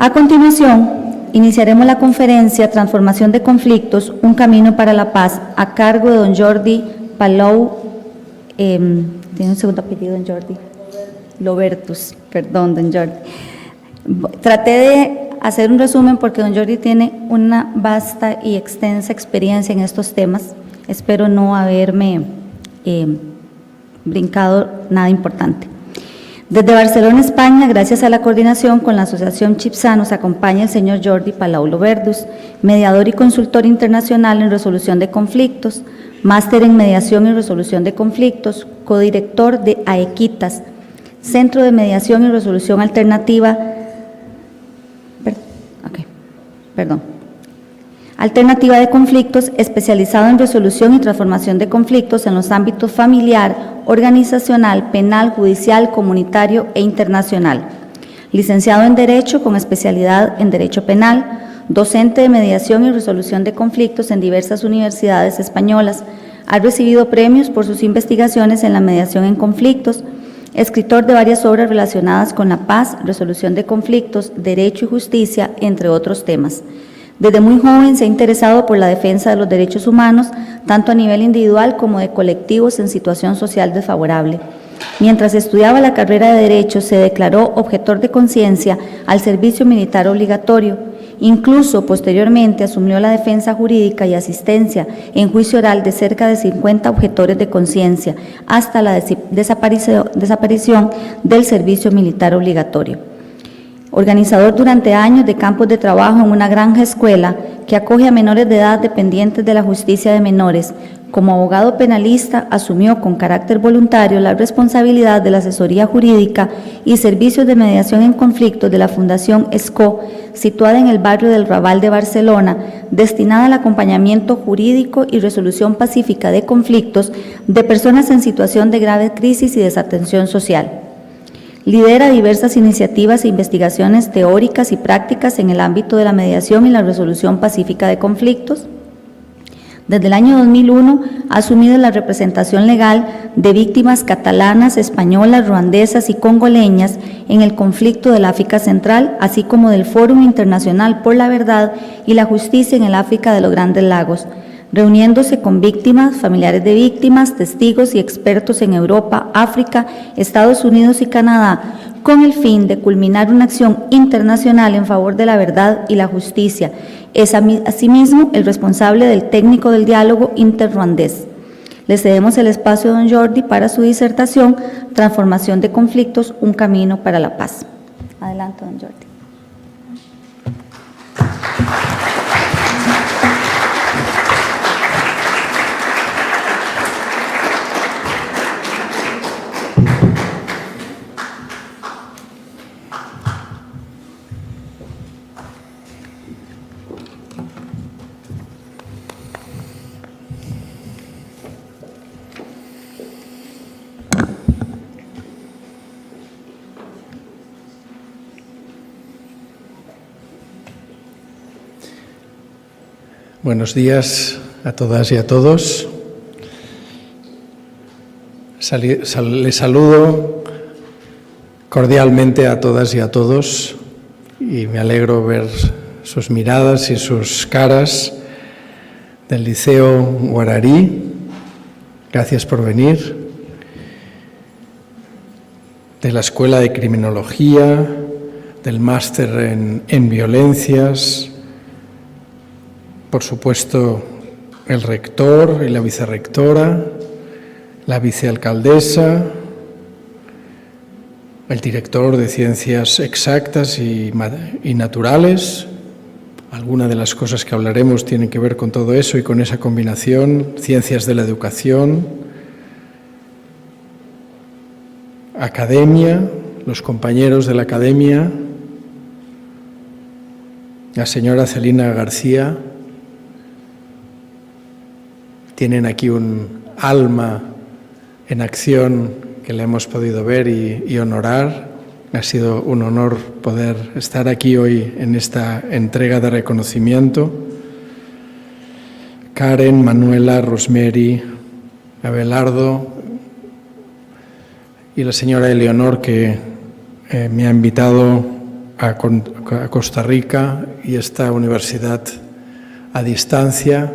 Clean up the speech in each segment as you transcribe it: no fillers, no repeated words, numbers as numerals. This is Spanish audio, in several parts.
A continuación, iniciaremos la conferencia Transformación de conflictos, un camino para la paz, a cargo de don Jordi Palou, tiene un segundo apellido, don Jordi, Lobertus, perdón, don Jordi. Traté de hacer un resumen porque don Jordi tiene una vasta y extensa experiencia en estos temas. Espero no haberme brincado nada importante. Desde Barcelona, España, gracias a la coordinación con la Asociación Chipsa, nos acompaña el señor Jordi Palau Lobertus, mediador y consultor internacional en resolución de conflictos, máster en mediación y resolución de conflictos, codirector de AEQUITAS, Centro de Mediación y Resolución Alternativa, Alternativa de Conflictos, especializado en resolución y transformación de conflictos en los ámbitos familiar, organizacional, penal, judicial, comunitario e internacional. Licenciado en Derecho con especialidad en Derecho Penal, docente de mediación y resolución de conflictos en diversas universidades españolas. Ha recibido premios por sus investigaciones en la mediación en conflictos, escritor de varias obras relacionadas con la paz, resolución de conflictos, derecho y justicia, entre otros temas. Desde muy joven se ha interesado por la defensa de los derechos humanos, tanto a nivel individual como de colectivos en situación social desfavorable. Mientras estudiaba la carrera de Derecho, se declaró objetor de conciencia al servicio militar obligatorio. Incluso, posteriormente, asumió la defensa jurídica y asistencia en juicio oral de cerca de 50 objetores de conciencia, hasta la desaparición del servicio militar obligatorio. Organizador durante años de campos de trabajo en una granja escuela que acoge a menores de edad dependientes de la justicia de menores. Como abogado penalista, asumió con carácter voluntario la responsabilidad de la asesoría jurídica y servicios de mediación en conflictos de la Fundación ESCO, situada en el barrio del Raval de Barcelona, destinada al acompañamiento jurídico y resolución pacífica de conflictos de personas en situación de grave crisis y desatención social. Lidera diversas iniciativas e investigaciones teóricas y prácticas en el ámbito de la mediación y la resolución pacífica de conflictos. Desde el año 2001 ha asumido la representación legal de víctimas catalanas, españolas, ruandesas y congoleñas en el conflicto del África Central, así como del Fórum Internacional por la Verdad y la Justicia en el África de los Grandes Lagos, reuniéndose con víctimas, familiares de víctimas, testigos y expertos en Europa, África, Estados Unidos y Canadá, con el fin de culminar una acción internacional en favor de la verdad y la justicia. Es asimismo el responsable del técnico del diálogo interruandés. Le cedemos el espacio a don Jordi para su disertación, Transformación de conflictos, un camino para la paz. Adelante, don Jordi. Buenos días a todas y a todos. Les saludo cordialmente a todas y a todos y me alegro ver sus miradas y sus caras del Liceo Guararí. Gracias por venir. De la Escuela de Criminología, del máster en Violencias, por supuesto, el rector y la vicerrectora, la vicealcaldesa, el director de Ciencias Exactas y Naturales. Algunas de las cosas que hablaremos tienen que ver con todo eso y con esa combinación, Ciencias de la Educación, Academia, los compañeros de la Academia, la señora Celina García. Tienen aquí un alma en acción que le hemos podido ver y honorar. Ha sido un honor poder estar aquí hoy en esta entrega de reconocimiento. Karen, Manuela, Rosemary, Abelardo y la señora Eleonor, que me ha invitado a Costa Rica y esta universidad a distancia,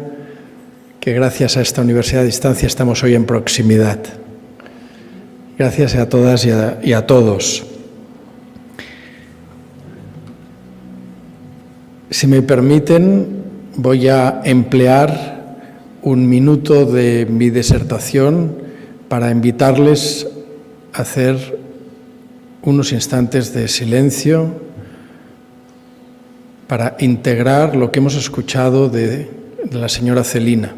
que gracias a esta universidad a distancia estamos hoy en proximidad. Gracias a todas y a todos. Si me permiten, voy a emplear un minuto de mi disertación para invitarles a hacer unos instantes de silencio para integrar lo que hemos escuchado de la señora Celina.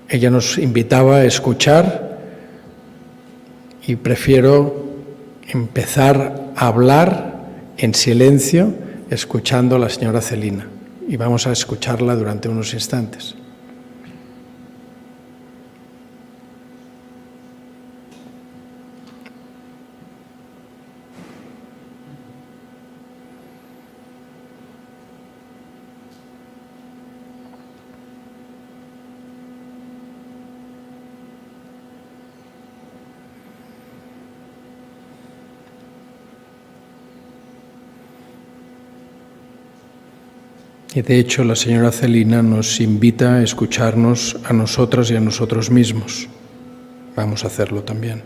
Ella nos invitaba a escuchar y prefiero empezar a hablar en silencio escuchando a la señora Celina. Y vamos a escucharla durante unos instantes. Y de hecho la señora Celina nos invita a escucharnos a nosotras y a nosotros mismos. Vamos a hacerlo también.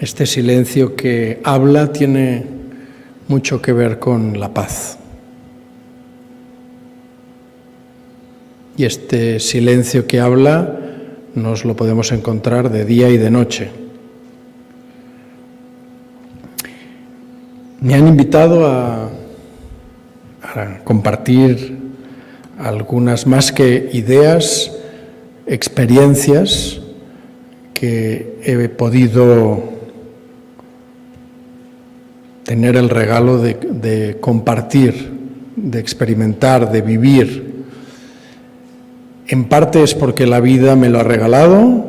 Este silencio que habla tiene mucho que ver con la paz. Y este silencio que habla nos lo podemos encontrar de día y de noche. Me han invitado a compartir algunas más que ideas, experiencias que he podido tener el regalo de compartir, de experimentar, de vivir. En parte es porque la vida me lo ha regalado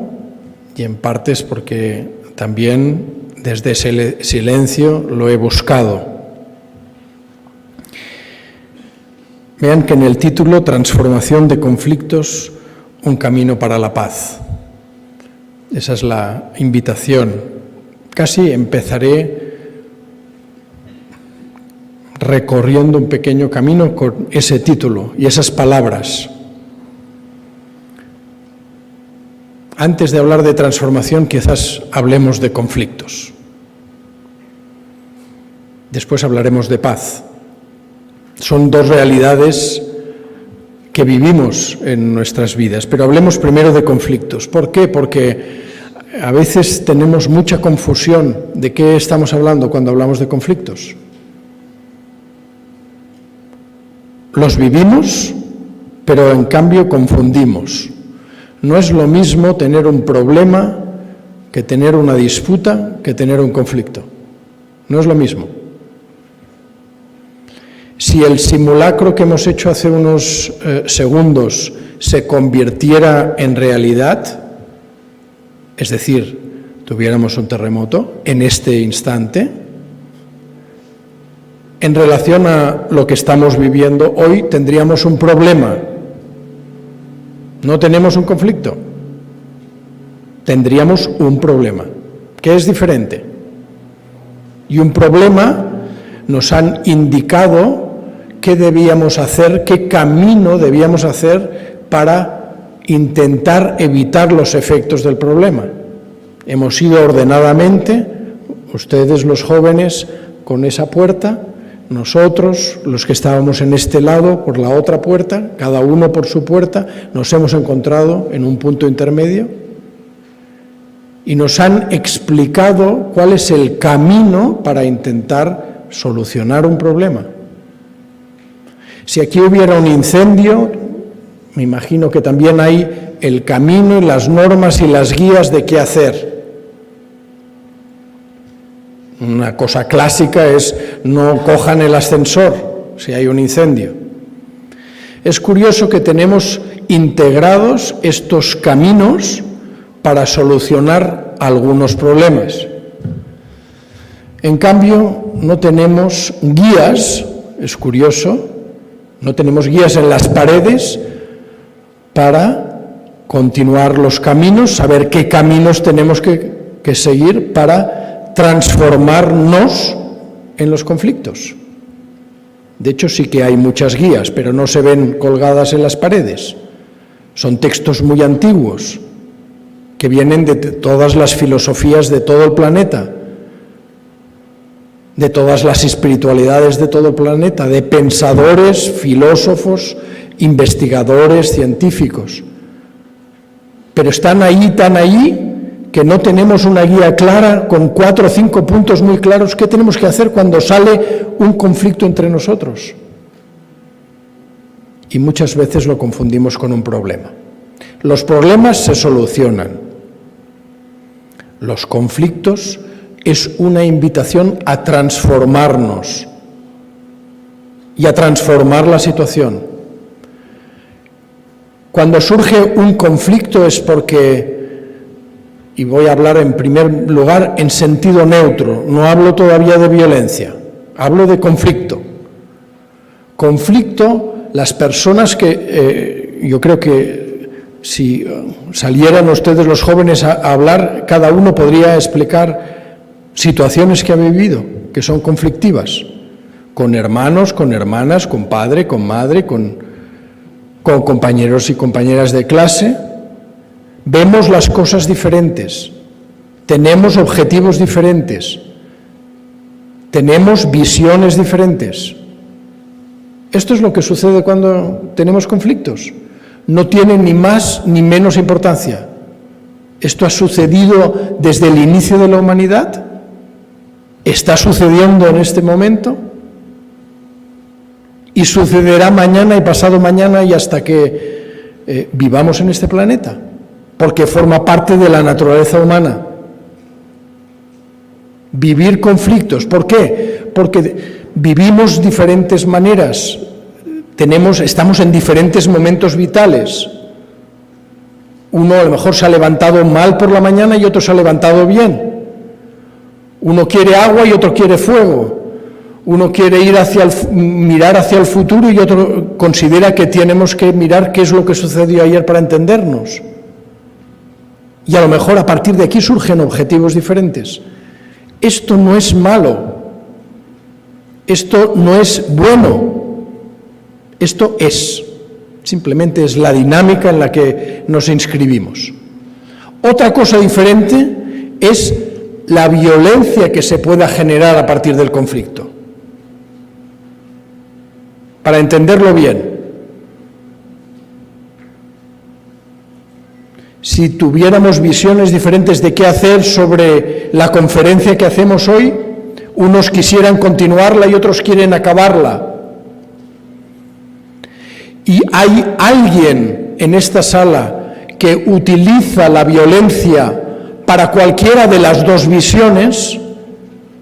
y en parte es porque también desde ese silencio lo he buscado. Vean que en el título, Transformación de conflictos, un camino para la paz. Esa es la invitación. Casi empezaré recorriendo un pequeño camino con ese título y esas palabras. Antes de hablar de transformación, quizás hablemos de conflictos. Después hablaremos de paz. Son dos realidades que vivimos en nuestras vidas, pero hablemos primero de conflictos. ¿Por qué? Porque a veces tenemos mucha confusión de qué estamos hablando cuando hablamos de conflictos. Los vivimos, pero en cambio confundimos. No es lo mismo tener un problema que tener una disputa, que tener un conflicto. No es lo mismo. Si el simulacro que hemos hecho hace unos segundos se convirtiera en realidad, es decir, tuviéramos un terremoto en este instante, en relación a lo que estamos viviendo hoy tendríamos un problema. No tenemos un conflicto, tendríamos un problema, que es diferente. Y un problema nos han indicado qué debíamos hacer, qué camino debíamos hacer para intentar evitar los efectos del problema. Hemos ido ordenadamente, ustedes los jóvenes, con esa puerta, nosotros, los que estábamos en este lado, por la otra puerta, cada uno por su puerta, nos hemos encontrado en un punto intermedio y nos han explicado cuál es el camino para intentar solucionar un problema. Si aquí hubiera un incendio, me imagino que también hay el camino y las normas y las guías de qué hacer. Una cosa clásica es no cojan el ascensor si hay un incendio. Es curioso que tenemos integrados estos caminos para solucionar algunos problemas. En cambio, no tenemos guías, es curioso, no tenemos guías en las paredes para continuar los caminos, saber qué caminos tenemos que seguir para transformarnos en los conflictos. De hecho, sí que hay muchas guías, pero no se ven colgadas en las paredes. Son textos muy antiguos, que vienen de todas las filosofías de todo el planeta, de todas las espiritualidades de todo el planeta, de pensadores, filósofos, investigadores, científicos. Pero están ahí, tan ahí, que no tenemos una guía clara, con 4 o 5 puntos muy claros, qué tenemos que hacer cuando sale un conflicto entre nosotros. Y muchas veces lo confundimos con un problema. Los problemas se solucionan. Los conflictos es una invitación a transformarnos y a transformar la situación. Cuando surge un conflicto es porque, y voy a hablar en primer lugar en sentido neutro, no hablo todavía de violencia, hablo de conflicto. Conflicto, las personas que, yo creo que si salieran ustedes los jóvenes a hablar, cada uno podría explicar situaciones que ha vivido, que son conflictivas, con hermanos, con hermanas, con padre, con madre, con compañeros y compañeras de clase. Vemos las cosas diferentes, tenemos objetivos diferentes, tenemos visiones diferentes. Esto es lo que sucede cuando tenemos conflictos. No tiene ni más ni menos importancia. Esto ha sucedido desde el inicio de la humanidad, está sucediendo en este momento y sucederá mañana y pasado mañana y hasta que vivamos en este planeta, porque forma parte de la naturaleza humana. Vivir conflictos. ¿Por qué? Porque vivimos diferentes maneras, estamos en diferentes momentos vitales. Uno a lo mejor se ha levantado mal por la mañana y otro se ha levantado bien. Uno quiere agua y otro quiere fuego. Uno quiere mirar hacia el futuro y otro considera que tenemos que mirar qué es lo que sucedió ayer para entendernos. Y a lo mejor a partir de aquí surgen objetivos diferentes. Esto no es malo. Esto no es bueno. Esto es. Simplemente es la dinámica en la que nos inscribimos. Otra cosa diferente es la violencia que se pueda generar a partir del conflicto. Para entenderlo bien, si tuviéramos visiones diferentes de qué hacer sobre la conferencia que hacemos hoy, unos quisieran continuarla y otros quieren acabarla. Y hay alguien en esta sala que utiliza la violencia para cualquiera de las dos visiones,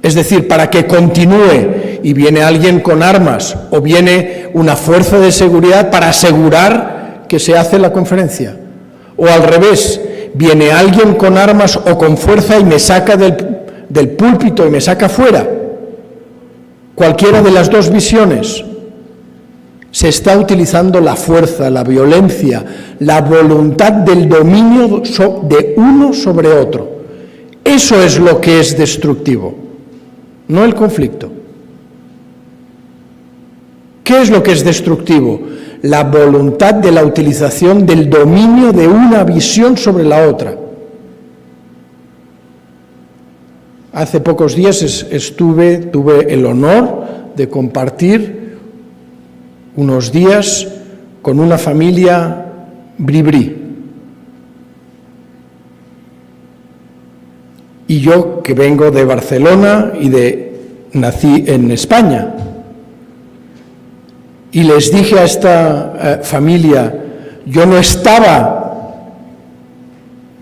es decir, para que continúe, y viene alguien con armas o viene una fuerza de seguridad para asegurar que se hace la conferencia. O al revés, viene alguien con armas o con fuerza y me saca del púlpito y me saca fuera. Cualquiera de las dos visiones. Se está utilizando la fuerza, la violencia, la voluntad del dominio de uno sobre otro. Eso es lo que es destructivo, no el conflicto. ¿Qué es lo que es destructivo? La voluntad de la utilización del dominio de una visión sobre la otra. Hace pocos días tuve el honor de compartir unos días con una familia bribri. Y yo, que vengo de Barcelona y nací en España, y les dije a esta familia, yo no estaba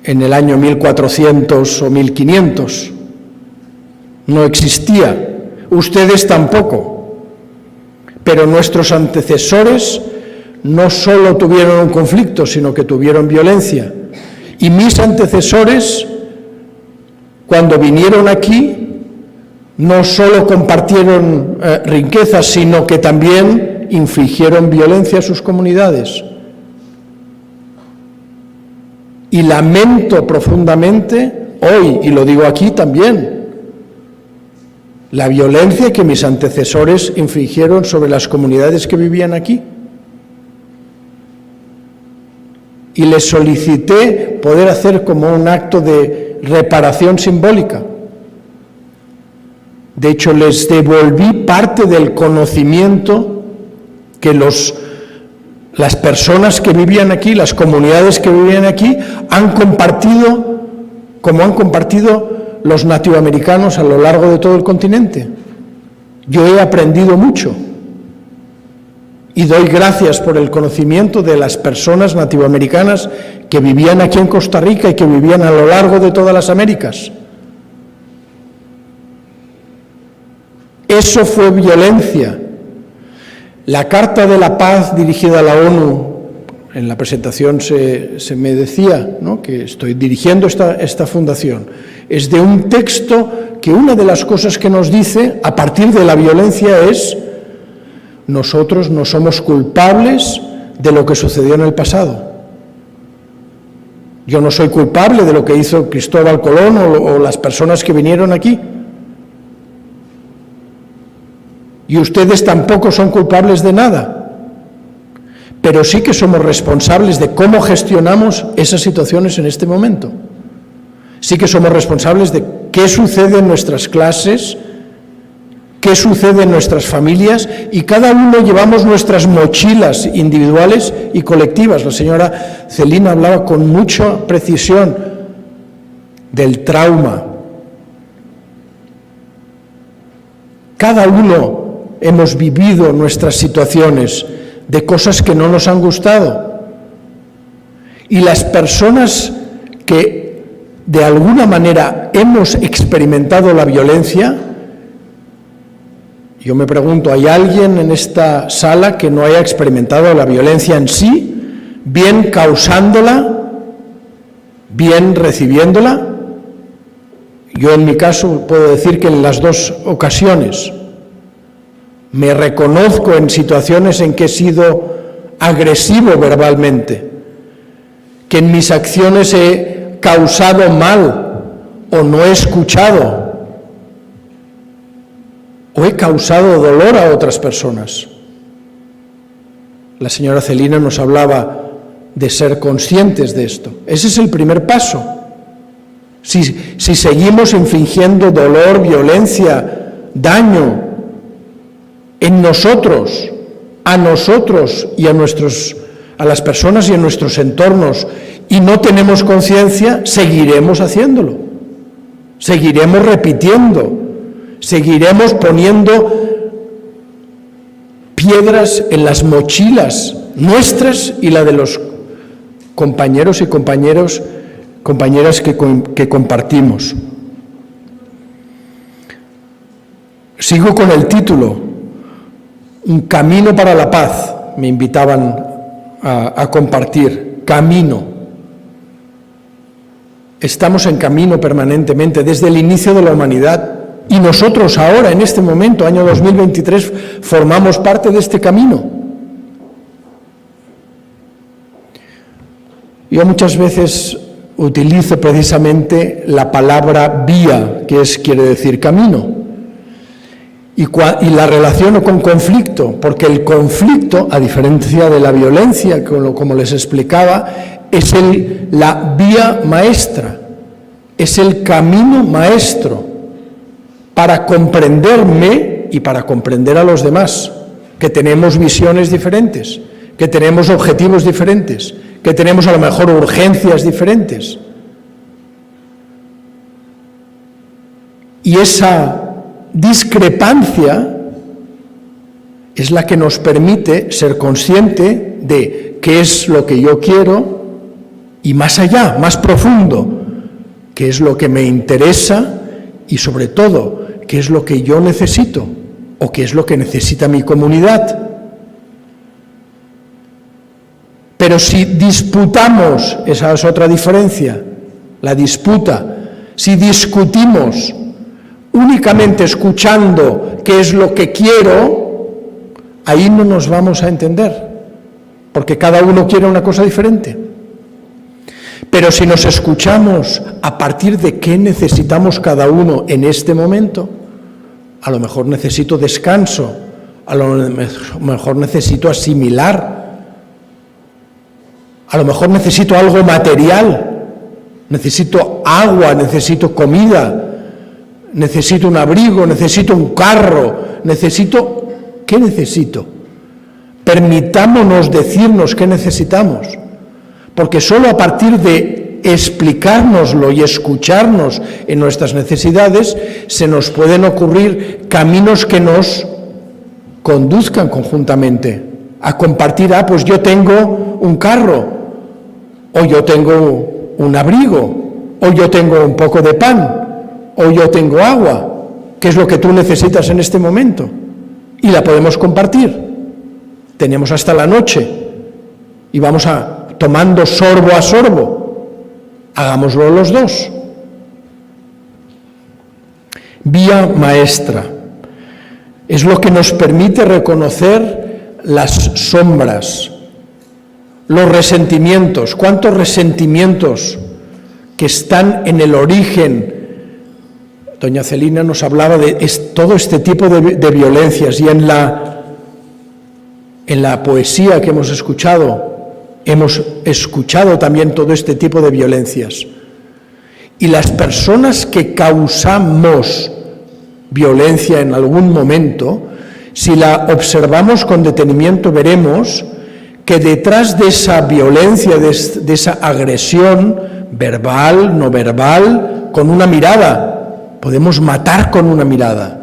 en el año 1400 o 1500, no existía. Ustedes tampoco. Pero nuestros antecesores no solo tuvieron un conflicto, sino que tuvieron violencia. Y mis antecesores, cuando vinieron aquí, no solo compartieron riquezas, sino que también infligieron violencia a sus comunidades. Y lamento profundamente hoy, y lo digo aquí también, la violencia que mis antecesores infligieron sobre las comunidades que vivían aquí. Y les solicité poder hacer como un acto de reparación simbólica. De hecho, les devolví parte del conocimiento que las personas que vivían aquí, las comunidades que vivían aquí, han compartido, como han compartido los nativoamericanos a lo largo de todo el continente. Yo he aprendido mucho y doy gracias por el conocimiento de las personas nativoamericanas que vivían aquí en Costa Rica y que vivían a lo largo de todas las Américas. Eso fue violencia. La Carta de la Paz dirigida a la ONU, en la presentación se me decía, ¿no?, que estoy dirigiendo esta fundación, es de un texto que una de las cosas que nos dice a partir de la violencia es: nosotros no somos culpables de lo que sucedió en el pasado. Yo no soy culpable de lo que hizo Cristóbal Colón o las personas que vinieron aquí. Y ustedes tampoco son culpables de nada, pero sí que somos responsables de cómo gestionamos esas situaciones en este momento. Sí que somos responsables de qué sucede en nuestras clases, qué sucede en nuestras familias, y cada uno llevamos nuestras mochilas individuales y colectivas. La señora Celina hablaba con mucha precisión del trauma. Cada uno hemos vivido nuestras situaciones de cosas que no nos han gustado. Y las personas que de alguna manera hemos experimentado la violencia, yo me pregunto, ¿hay alguien en esta sala que no haya experimentado la violencia en sí, bien causándola, bien recibiéndola? Yo en mi caso puedo decir que en las dos ocasiones me reconozco en situaciones en que he sido agresivo verbalmente, que en mis acciones he causado mal o no he escuchado o he causado dolor a otras personas. La señora Celina nos hablaba de ser conscientes de esto. Ese es el primer paso. Si seguimos infligiendo dolor, violencia, daño en nosotros, a nosotros y a las personas y en nuestros entornos, y no tenemos conciencia, seguiremos haciéndolo, seguiremos repitiendo, seguiremos poniendo piedras en las mochilas nuestras y la de los compañeros y compañeras que compartimos. Sigo con el título: Un camino para la paz. Me invitaban a compartir. Camino. Estamos en camino permanentemente desde el inicio de la humanidad, y nosotros ahora, en este momento, año 2023, formamos parte de este camino. Yo muchas veces utilizo precisamente la palabra vía, que quiere decir camino. Y la relaciono con conflicto, porque el conflicto, a diferencia de la violencia, como les explicaba, es la vía maestra, es el camino maestro para comprenderme y para comprender a los demás, que tenemos visiones diferentes, que tenemos objetivos diferentes, que tenemos a lo mejor urgencias diferentes. Y esa discrepancia es la que nos permite ser consciente de qué es lo que yo quiero y más allá, más profundo, qué es lo que me interesa y sobre todo qué es lo que yo necesito o qué es lo que necesita mi comunidad. Pero si disputamos, esa es otra diferencia, la disputa, si discutimos únicamente escuchando qué es lo que quiero, ahí no nos vamos a entender, porque cada uno quiere una cosa diferente. Pero si nos escuchamos a partir de qué necesitamos cada uno en este momento, a lo mejor necesito descanso, a lo mejor necesito asimilar, a lo mejor necesito algo material, necesito agua, necesito comida, necesito un abrigo, necesito un carro, ¿qué necesito? Permitámonos decirnos qué necesitamos, porque solo a partir de explicárnoslo y escucharnos en nuestras necesidades se nos pueden ocurrir caminos que nos conduzcan conjuntamente a compartir, pues yo tengo un carro, o yo tengo un abrigo, o yo tengo un poco de pan, o yo tengo agua, que es lo que tú necesitas en este momento, y la podemos compartir. Tenemos hasta la noche y vamos tomando sorbo a sorbo. Hagámoslo los dos. Vía maestra. Es lo que nos permite reconocer las sombras, los resentimientos. ¿Cuántos resentimientos que están en el origen? Doña Celina nos hablaba de todo este tipo de violencias, y en la poesía que hemos escuchado también todo este tipo de violencias. Y las personas que causamos violencia en algún momento, si la observamos con detenimiento, veremos que detrás de esa violencia, de esa agresión verbal, no verbal, con una mirada, podemos matar con una mirada.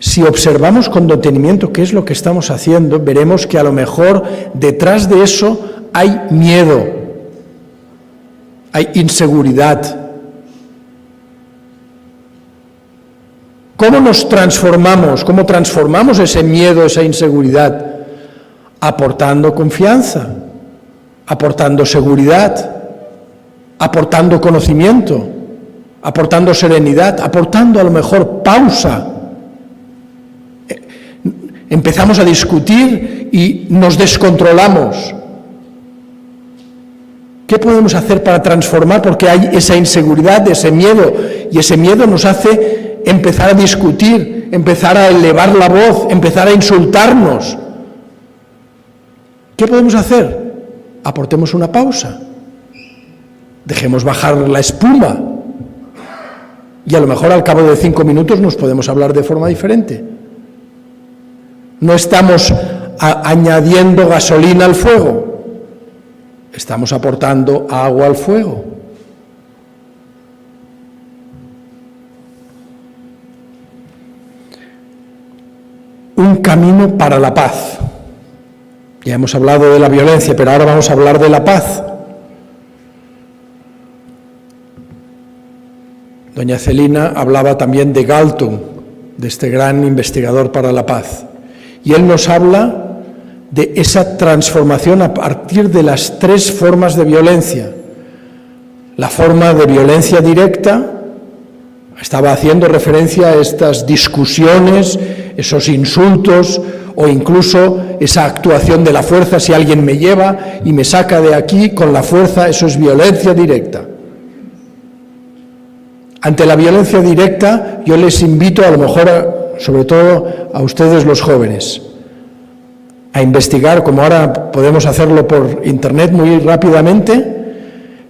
Si observamos con detenimiento qué es lo que estamos haciendo, veremos que a lo mejor detrás de eso hay miedo, hay inseguridad. ¿Cómo nos transformamos? ¿Cómo transformamos ese miedo, esa inseguridad? Aportando confianza, aportando seguridad, aportando conocimiento, aportando serenidad, aportando a lo mejor pausa. Empezamos a discutir y nos descontrolamos. ¿Qué podemos hacer para transformar? Porque hay esa inseguridad, ese miedo, y ese miedo nos hace empezar a discutir, empezar a elevar la voz, empezar a insultarnos. ¿Qué podemos hacer? Aportemos una pausa, dejemos bajar la espuma, y a lo mejor al cabo de 5 minutos nos podemos hablar de forma diferente. No estamos añadiendo gasolina al fuego, estamos aportando agua al fuego. Un camino para la paz. Ya hemos hablado de la violencia, pero ahora vamos a hablar de la paz. Doña Celina hablaba también de Galtung, de este gran investigador para la paz. Y él nos habla de esa transformación a partir de las 3 formas de violencia. La forma de violencia directa, estaba haciendo referencia a estas discusiones, esos insultos, o incluso esa actuación de la fuerza. Si alguien me lleva y me saca de aquí con la fuerza, eso es violencia directa. Ante la violencia directa, yo les invito, a lo mejor, sobre todo a ustedes los jóvenes, a investigar, como ahora podemos hacerlo por internet muy rápidamente,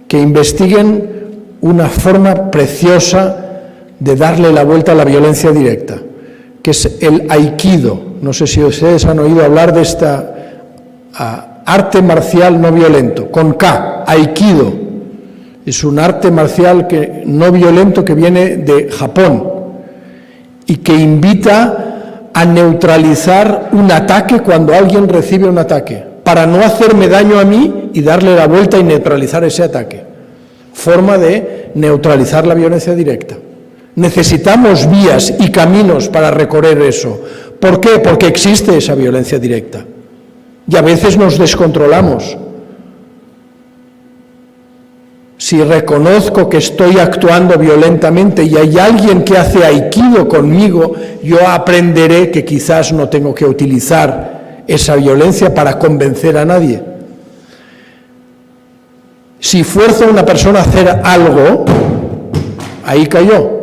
que investiguen una forma preciosa de darle la vuelta a la violencia directa, que es el aikido. No sé si ustedes han oído hablar de esta arte marcial no violento, con K, aikido. Es un arte marcial no violento que viene de Japón y que invita a neutralizar un ataque cuando alguien recibe un ataque, para no hacerme daño a mí y darle la vuelta y neutralizar ese ataque. Forma de neutralizar la violencia directa. Necesitamos vías y caminos para recorrer eso. ¿Por qué? Porque existe esa violencia directa. Y a veces nos descontrolamos. Si reconozco que estoy actuando violentamente y hay alguien que hace aikido conmigo, yo aprenderé que quizás no tengo que utilizar esa violencia para convencer a nadie. Si fuerzo a una persona a hacer algo, ahí cayó.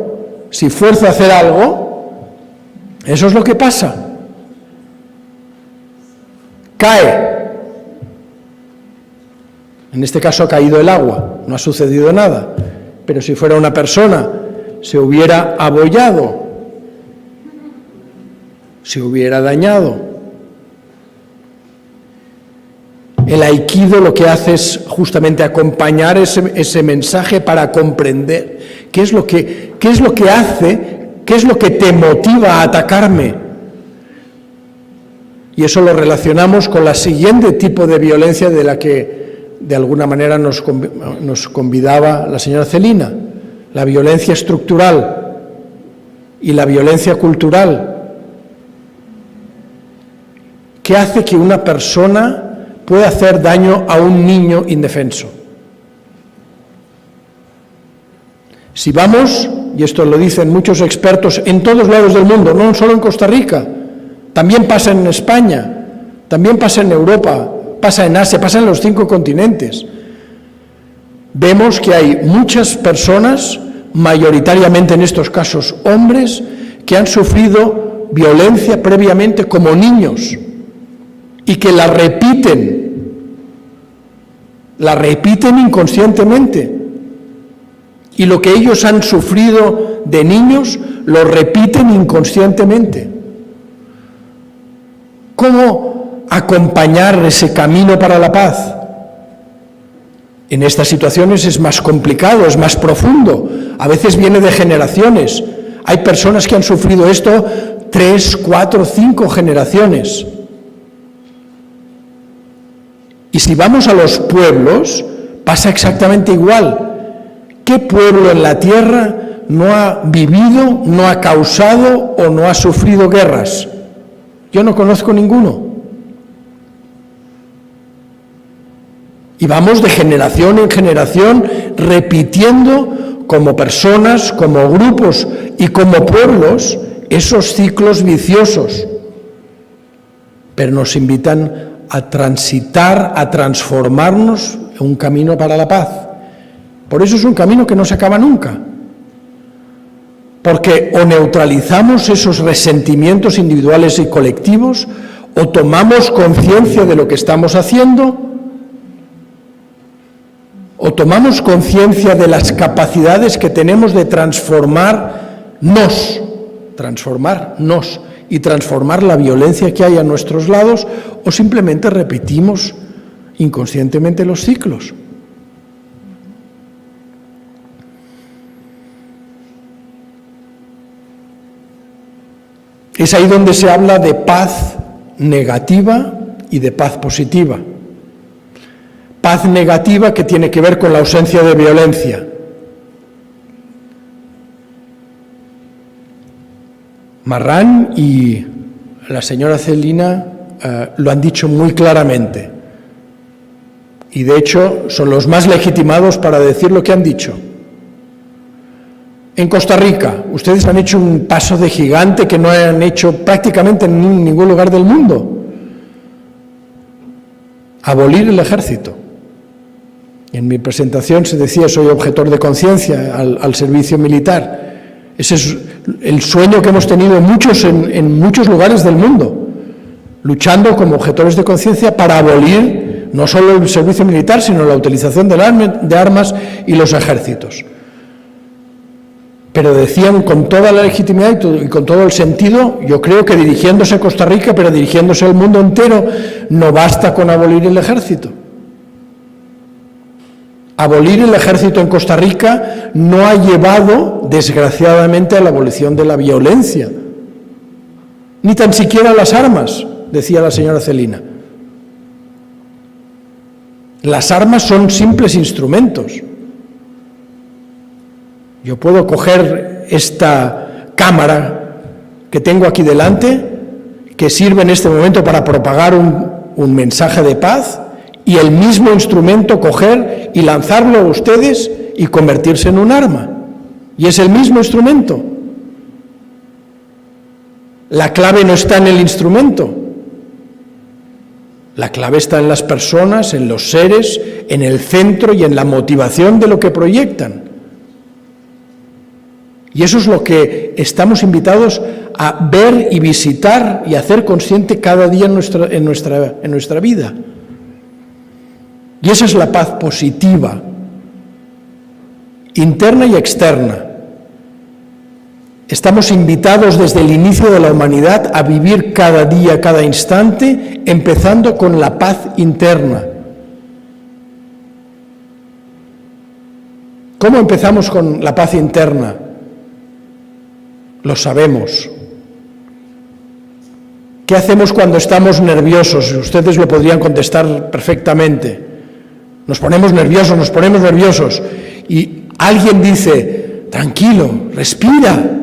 Si fuerzo a hacer algo, eso es lo que pasa. Cae. En este caso ha caído el agua, no ha sucedido nada. Pero si fuera una persona, se hubiera abollado, se hubiera dañado. El aikido lo que hace es justamente acompañar ese mensaje para comprender qué es lo que hace, qué es lo que te motiva a atacarme. Y eso lo relacionamos con la siguiente tipo de violencia de la que de alguna manera nos convidaba la señora Celina, la violencia estructural y la violencia cultural, que hace que una persona puede hacer daño a un niño indefenso. Si vamos, y esto lo dicen muchos expertos en todos lados del mundo, no solo en Costa Rica, también pasa en España, también pasa en Europa, pasa en Asia, pasa en los 5 continentes. Vemos que hay muchas personas, mayoritariamente en estos casos hombres, que han sufrido violencia previamente como niños y que la repiten inconscientemente. Y lo que ellos han sufrido de niños, lo repiten inconscientemente. ¿Cómo acompañar ese camino para la paz? En estas situaciones es más complicado, es más profundo. A veces viene de generaciones. Hay personas que han sufrido esto 3, 4, 5 generaciones. Y si vamos a los pueblos, pasa exactamente igual. ¿Qué pueblo en la tierra no ha vivido, no ha causado o no ha sufrido guerras? Yo no conozco ninguno. Y vamos de generación en generación repitiendo como personas, como grupos y como pueblos esos ciclos viciosos. Pero nos invitan a transitar, a transformarnos en un camino para la paz. Por eso es un camino que no se acaba nunca. Porque o neutralizamos esos resentimientos individuales y colectivos, o tomamos conciencia de lo que estamos haciendo, o tomamos conciencia de las capacidades que tenemos de transformarnos y transformar la violencia que hay a nuestros lados, o simplemente repetimos inconscientemente los ciclos. Es ahí donde se habla de paz negativa y de paz positiva. Paz negativa que tiene que ver con la ausencia de violencia. Marrán y la señora Celina lo han dicho muy claramente. Y de hecho son los más legitimados para decir lo que han dicho. En Costa Rica, ustedes han hecho un paso de gigante que no han hecho prácticamente en ningún lugar del mundo. Abolir el ejército. En mi presentación se decía, soy objetor de conciencia al servicio militar. Ese es el sueño que hemos tenido muchos en muchos lugares del mundo, luchando como objetores de conciencia para abolir no solo el servicio militar, sino la utilización de armas y los ejércitos. Pero decían con toda la legitimidad y con todo el sentido, yo creo que dirigiéndose a Costa Rica, pero dirigiéndose al mundo entero, no basta con abolir el ejército. Abolir el ejército en Costa Rica no ha llevado, desgraciadamente, a la abolición de la violencia, ni tan siquiera las armas, decía la señora Celina. Las armas son simples instrumentos. Yo puedo coger esta cámara que tengo aquí delante, que sirve en este momento para propagar un mensaje de paz, y el mismo instrumento coger y lanzarlo a ustedes y convertirse en un arma. Y es el mismo instrumento. La clave no está en el instrumento. La clave está en las personas, en los seres, en el centro y en la motivación de lo que proyectan. Y eso es lo que estamos invitados a ver y visitar y hacer consciente cada día en nuestra vida. Y esa es la paz positiva, interna y externa. Estamos invitados desde el inicio de la humanidad a vivir cada día, cada instante, empezando con la paz interna. ¿Cómo empezamos con la paz interna? Lo sabemos. ¿Qué hacemos cuando estamos nerviosos? Ustedes lo podrían contestar perfectamente. Nos ponemos nerviosos. Y alguien dice, tranquilo, respira.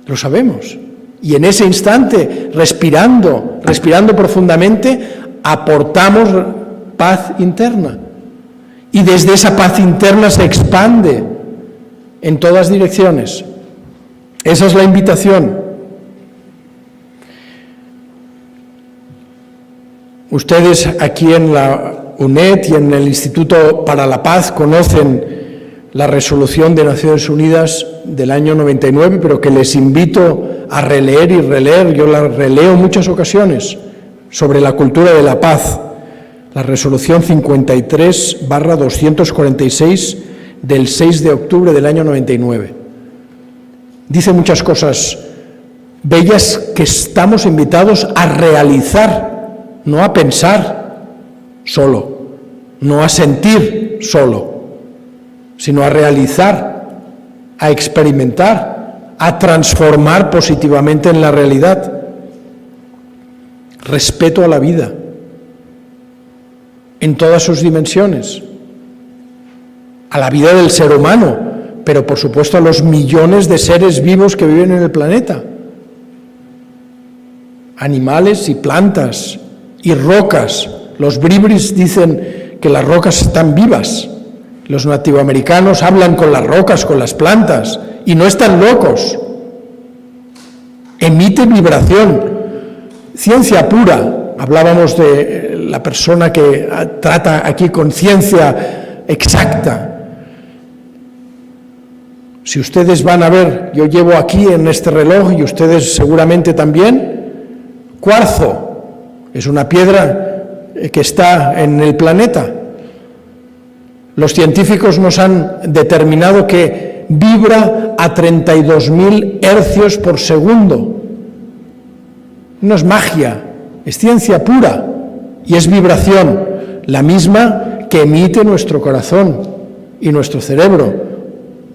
Lo sabemos. Y en ese instante, respirando profundamente, aportamos paz interna. Y desde esa paz interna se expande en todas direcciones. Esa es la invitación. Ustedes aquí en la UNED y en el Instituto para la Paz conocen la resolución de Naciones Unidas del año 99, pero que les invito a releer y releer. Yo la releo en muchas ocasiones, sobre la cultura de la paz. La resolución 53/246 del 6 de octubre del año 99. Dice muchas cosas bellas que estamos invitados a realizar, no a pensar solo, no a sentir solo, sino a realizar, a experimentar, a transformar positivamente en la realidad. Respeto a la vida, en todas sus dimensiones, a la vida del ser humano, pero por supuesto a los millones de seres vivos que viven en el planeta, animales y plantas y rocas. Los bribris dicen que las rocas están vivas. Los nativoamericanos hablan con las rocas, con las plantas, y no están locos. Emiten vibración. Ciencia pura. Hablábamos de la persona que trata aquí con ciencia exacta. Si ustedes van a ver, yo llevo aquí en este reloj, y ustedes seguramente también, cuarzo. Es una piedra que está en el planeta. Los científicos nos han determinado que vibra a 32.000 hercios por segundo. No es magia, es ciencia pura y es vibración, la misma que emite nuestro corazón y nuestro cerebro.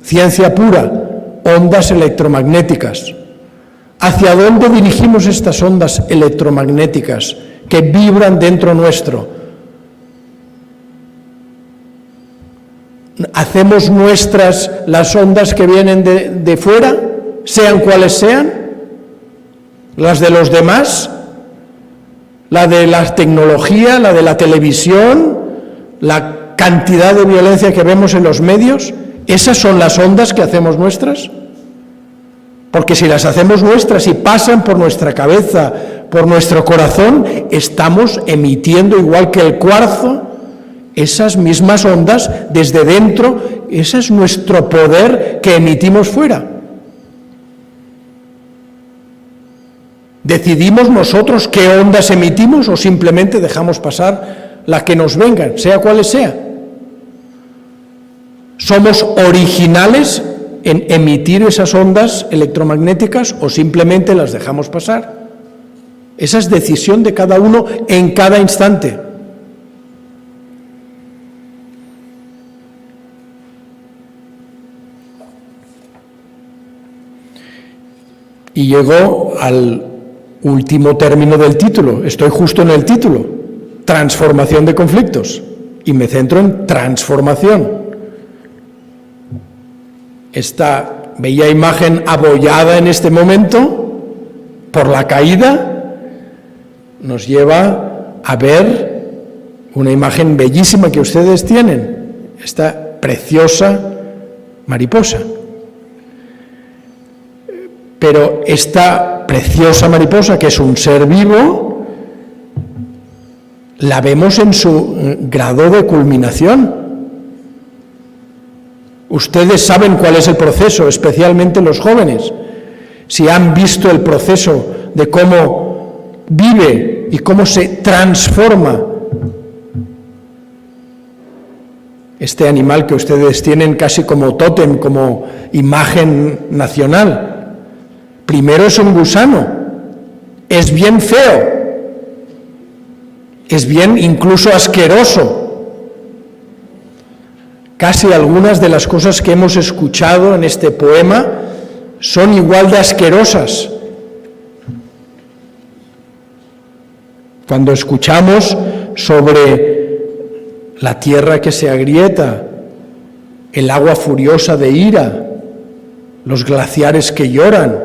Ciencia pura, ondas electromagnéticas. ¿Hacia dónde dirigimos estas ondas electromagnéticas que vibran dentro nuestro? ¿Hacemos nuestras las ondas que vienen de fuera, sean cuales sean? ¿Las de los demás? ¿La de la tecnología, la de la televisión, la cantidad de violencia que vemos en los medios? ¿Esas son las ondas que hacemos nuestras? Porque si las hacemos nuestras y pasan por nuestra cabeza, por nuestro corazón, estamos emitiendo, igual que el cuarzo, esas mismas ondas desde dentro. Ese es nuestro poder que emitimos fuera. ¿Decidimos nosotros qué ondas emitimos o simplemente dejamos pasar la que nos vengan, sea cuales sea? ¿Somos originales en emitir esas ondas electromagnéticas o simplemente las dejamos pasar? Esa es decisión de cada uno en cada instante. Y llegó al último término del título, estoy justo en el título, transformación de conflictos. y me centro en transformación. Esta bella imagen abollada en este momento por la caída nos lleva a ver una imagen bellísima que ustedes tienen, esta preciosa mariposa. Pero esta preciosa mariposa, que es un ser vivo, la vemos en su grado de culminación. Ustedes saben cuál es el proceso, especialmente los jóvenes. Si han visto el proceso de cómo vive y cómo se transforma este animal que ustedes tienen casi como tótem, como imagen nacional. Primero es un gusano, es bien feo, es bien incluso asqueroso. Casi algunas de las cosas que hemos escuchado en este poema son igual de asquerosas. Cuando escuchamos sobre la tierra que se agrieta, el agua furiosa de ira, los glaciares que lloran,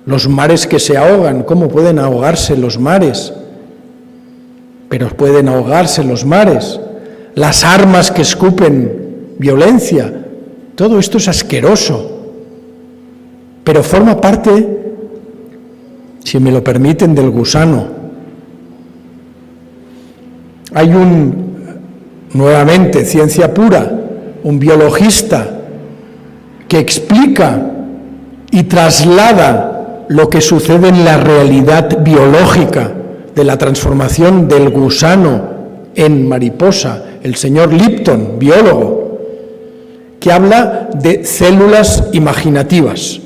los mares que se ahogan, ¿cómo pueden ahogarse los mares? Pero pueden ahogarse los mares. Las armas que escupen violencia, todo esto es asqueroso, pero forma parte, si me lo permiten, del gusano. Hay nuevamente, ciencia pura, un biologista que explica y traslada lo que sucede en la realidad biológica de la transformación del gusano en mariposa, el señor Lipton, biólogo, que habla de células imaginativas.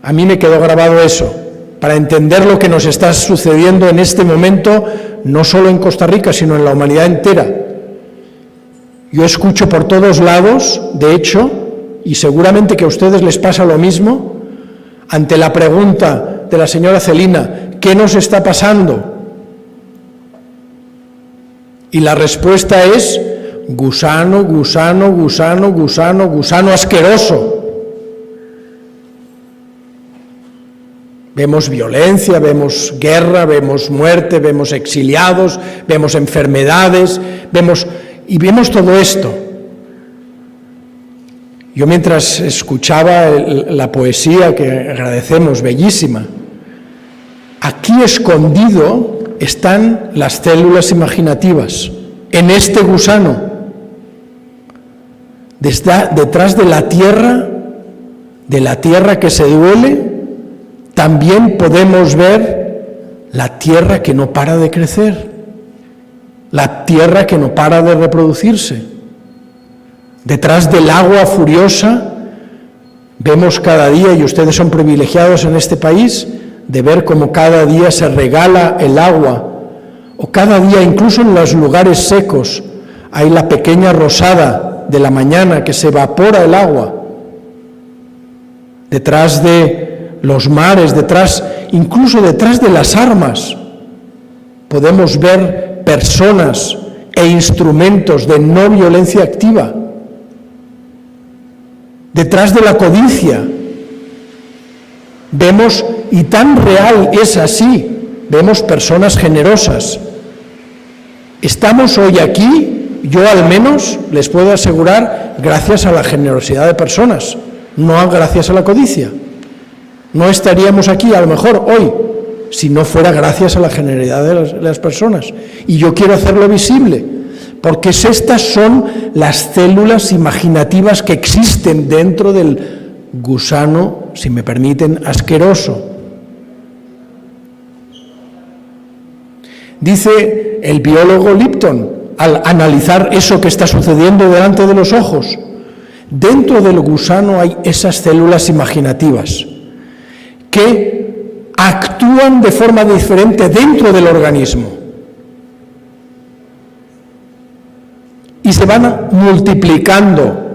A mí me quedó grabado eso, para entender lo que nos está sucediendo en este momento, no solo en Costa Rica, sino en la humanidad entera. Yo escucho por todos lados, de hecho, y seguramente que a ustedes les pasa lo mismo, ante la pregunta de la señora Celina, ¿qué nos está pasando? Y la respuesta es gusano, gusano, gusano, gusano, gusano asqueroso. Vemos violencia, vemos guerra, vemos muerte, vemos exiliados, vemos enfermedades, vemos todo esto. Yo mientras escuchaba la poesía, que agradecemos, bellísima, aquí escondido están las células imaginativas, en este gusano. Detrás de la tierra que se duele, también podemos ver la tierra que no para de crecer, la tierra que no para de reproducirse. Detrás del agua furiosa vemos cada día, y ustedes son privilegiados en este país, de ver cómo cada día se regala el agua, o cada día, incluso en los lugares secos, hay la pequeña rosada de la mañana que se evapora el agua. Detrás de los mares, incluso detrás de las armas, podemos ver personas e instrumentos de no violencia activa. Detrás de la codicia vemos, y tan real es así, vemos personas generosas. Estamos hoy aquí, yo al menos les puedo asegurar, gracias a la generosidad de personas, no gracias a la codicia. No estaríamos aquí a lo mejor hoy si no fuera gracias a la generosidad de las personas. Y yo quiero hacerlo visible, porque estas son las células imaginativas que existen dentro del gusano, si me permiten, asqueroso. Dice el biólogo Lipton, al analizar eso que está sucediendo delante de los ojos, dentro del gusano hay esas células imaginativas que actúan de forma diferente dentro del organismo y se van multiplicando.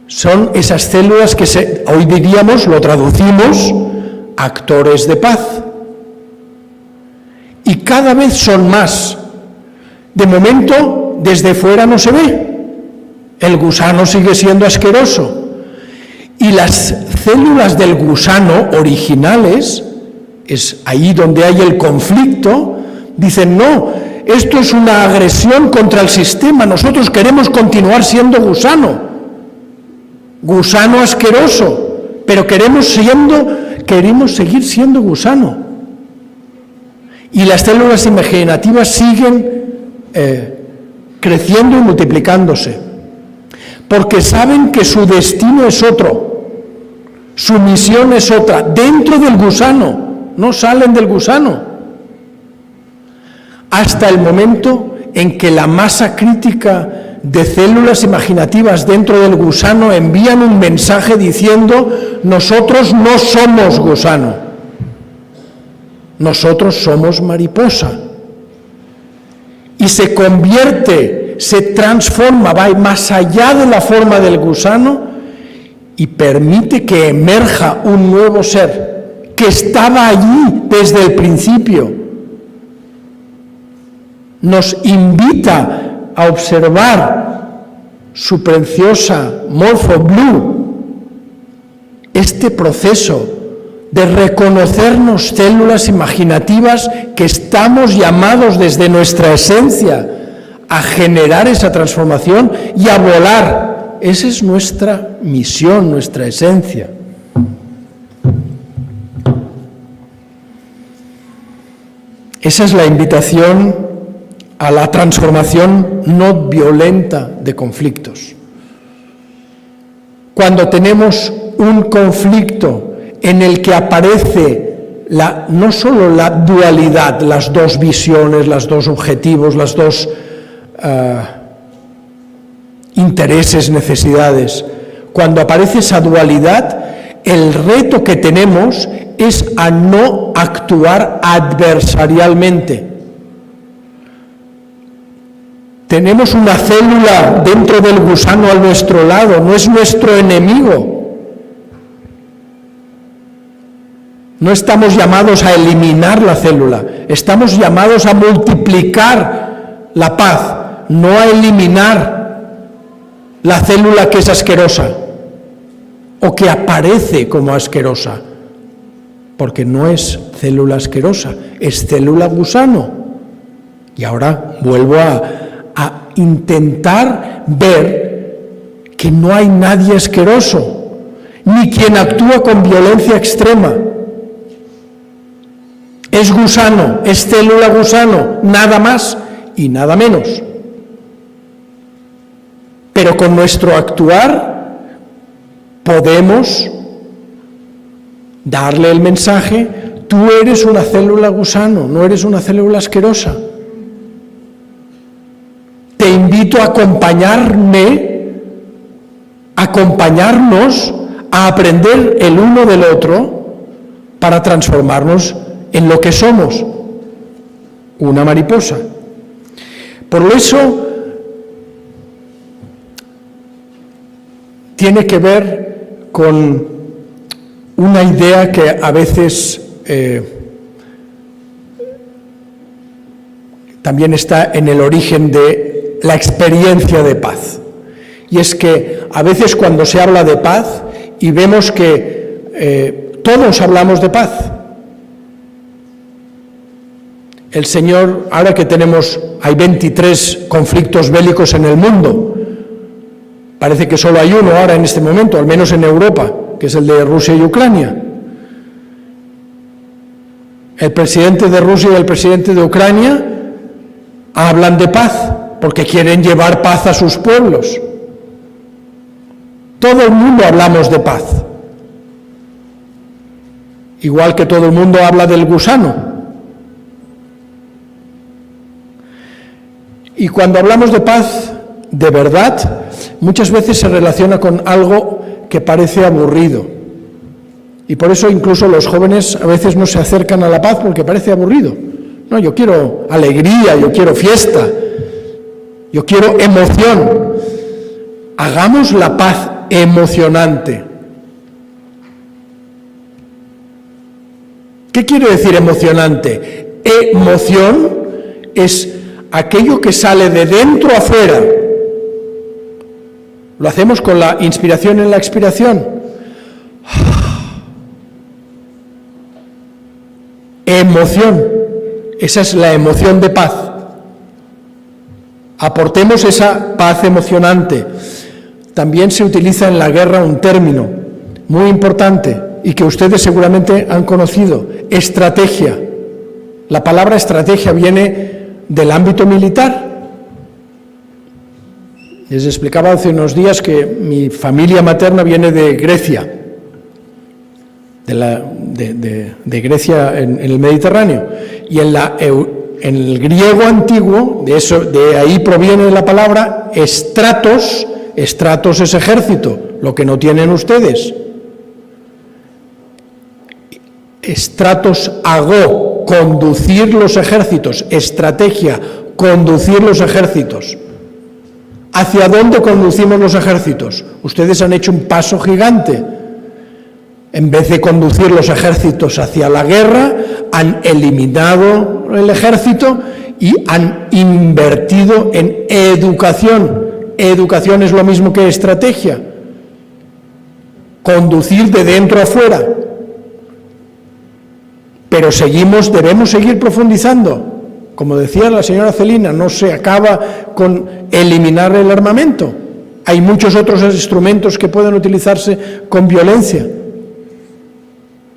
Son esas células que hoy diríamos, lo traducimos, actores de paz. Y cada vez son más, De momento, desde fuera no se ve. El gusano sigue siendo asqueroso. Y las células del gusano originales, es ahí donde hay el conflicto, dicen, no, esto es una agresión contra el sistema, nosotros queremos continuar siendo gusano asqueroso, pero queremos seguir siendo gusano. Y las células imaginativas siguen creciendo y multiplicándose, porque saben que su destino es otro, su misión es otra, dentro del gusano, no salen del gusano. Hasta el momento en que la masa crítica de células imaginativas dentro del gusano envían un mensaje diciendo, nosotros no somos gusano, nosotros somos mariposa. Y se convierte, se transforma, va más allá de la forma del gusano y permite que emerja un nuevo ser que estaba allí desde el principio. Nos invita a observar su preciosa Morpho Blue, este proceso de reconocernos células imaginativas que estamos llamados desde nuestra esencia a generar esa transformación y a volar. Esa es nuestra misión, nuestra esencia. Esa es la invitación a la transformación no violenta de conflictos. Cuando tenemos un conflicto en el que aparece no solo la dualidad, las dos visiones, los dos objetivos, los dos intereses, necesidades, cuando aparece esa dualidad, el reto que tenemos es a no actuar adversarialmente. Tenemos una célula dentro del gusano a nuestro lado, no es nuestro enemigo. No estamos llamados a eliminar la célula, estamos llamados a multiplicar la paz, no a eliminar la célula que es asquerosa o que aparece como asquerosa, porque no es célula asquerosa, es célula gusano. Y ahora vuelvo a intentar ver que no hay nadie asqueroso, ni quien actúa con violencia extrema. Es gusano, es célula gusano, nada más y nada menos. Pero con nuestro actuar podemos darle el mensaje, tú eres una célula gusano, no eres una célula asquerosa. Te invito a acompañarnos a aprender el uno del otro para transformarnos en lo que somos, una mariposa. Por eso tiene que ver con una idea que a veces también está en el origen de la experiencia de paz. Y es que a veces cuando se habla de paz y vemos que todos hablamos de paz. El Señor, ahora que hay 23 conflictos bélicos en el mundo, parece que solo hay uno ahora en este momento, al menos en Europa, que es el de Rusia y Ucrania. El presidente de Rusia y el presidente de Ucrania hablan de paz, porque quieren llevar paz a sus pueblos. Todo el mundo hablamos de paz, igual que todo el mundo habla del gusano. Y cuando hablamos de paz, de verdad, muchas veces se relaciona con algo que parece aburrido. Y por eso incluso los jóvenes a veces no se acercan a la paz porque parece aburrido. No, yo quiero alegría, yo quiero fiesta, yo quiero emoción. Hagamos la paz emocionante. ¿Qué quiere decir emocionante? Emoción es aquello que sale de dentro a fuera. Lo hacemos con la inspiración en la expiración. Emoción. Esa es la emoción de paz. Aportemos esa paz emocionante. También se utiliza en la guerra un término muy importante y que ustedes seguramente han conocido: estrategia. La palabra estrategia viene del ámbito militar. Les explicaba hace unos días que mi familia materna viene de Grecia, de Grecia en el Mediterráneo, y en el griego antiguo, de ahí proviene la palabra estratos. Estratos es ejército, lo que no tienen ustedes. Estratos agó, conducir los ejércitos. Estrategia, conducir los ejércitos. ¿Hacia dónde conducimos los ejércitos? Ustedes han hecho un paso gigante. En vez de conducir los ejércitos hacia la guerra, han eliminado el ejército y han invertido en educación. Educación es lo mismo que estrategia. Conducir de dentro a fuera. Pero debemos seguir profundizando. Como decía la señora Celina, no se acaba con eliminar el armamento. Hay muchos otros instrumentos que pueden utilizarse con violencia.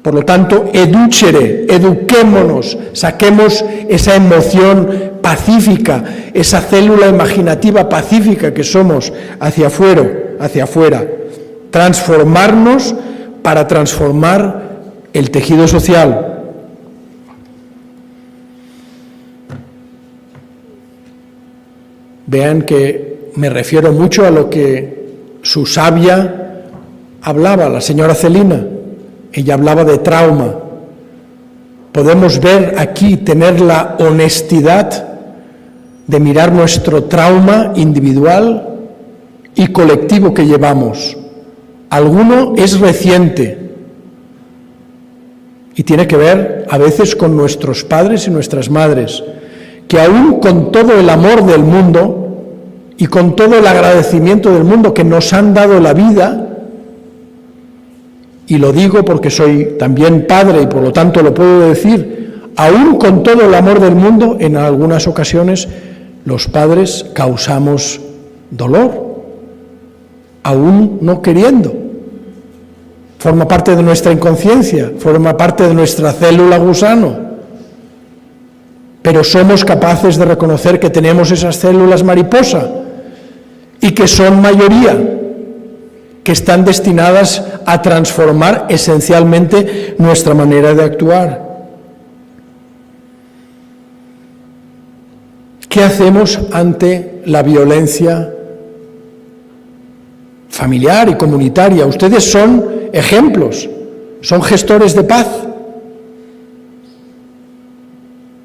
Por lo tanto, eduquémonos, saquemos esa emoción pacífica, esa célula imaginativa pacífica que somos hacia afuera. Transformarnos para transformar el tejido social. Vean que me refiero mucho a lo que su sabia hablaba, la señora Celina. Ella hablaba de trauma. Podemos ver aquí, tener la honestidad de mirar nuestro trauma individual y colectivo que llevamos. Alguno es reciente y tiene que ver a veces con nuestros padres y nuestras madres, que aún con todo el amor del mundo y con todo el agradecimiento del mundo que nos han dado la vida, y lo digo porque soy también padre y por lo tanto lo puedo decir, aún con todo el amor del mundo, en algunas ocasiones los padres causamos dolor, aún no queriendo. Forma parte de nuestra inconsciencia, forma parte de nuestra célula gusano. Pero somos capaces de reconocer que tenemos esas células mariposa y que son mayoría, que están destinadas a transformar esencialmente nuestra manera de actuar. ¿Qué hacemos ante la violencia familiar y comunitaria? Ustedes son ejemplos, son gestores de paz.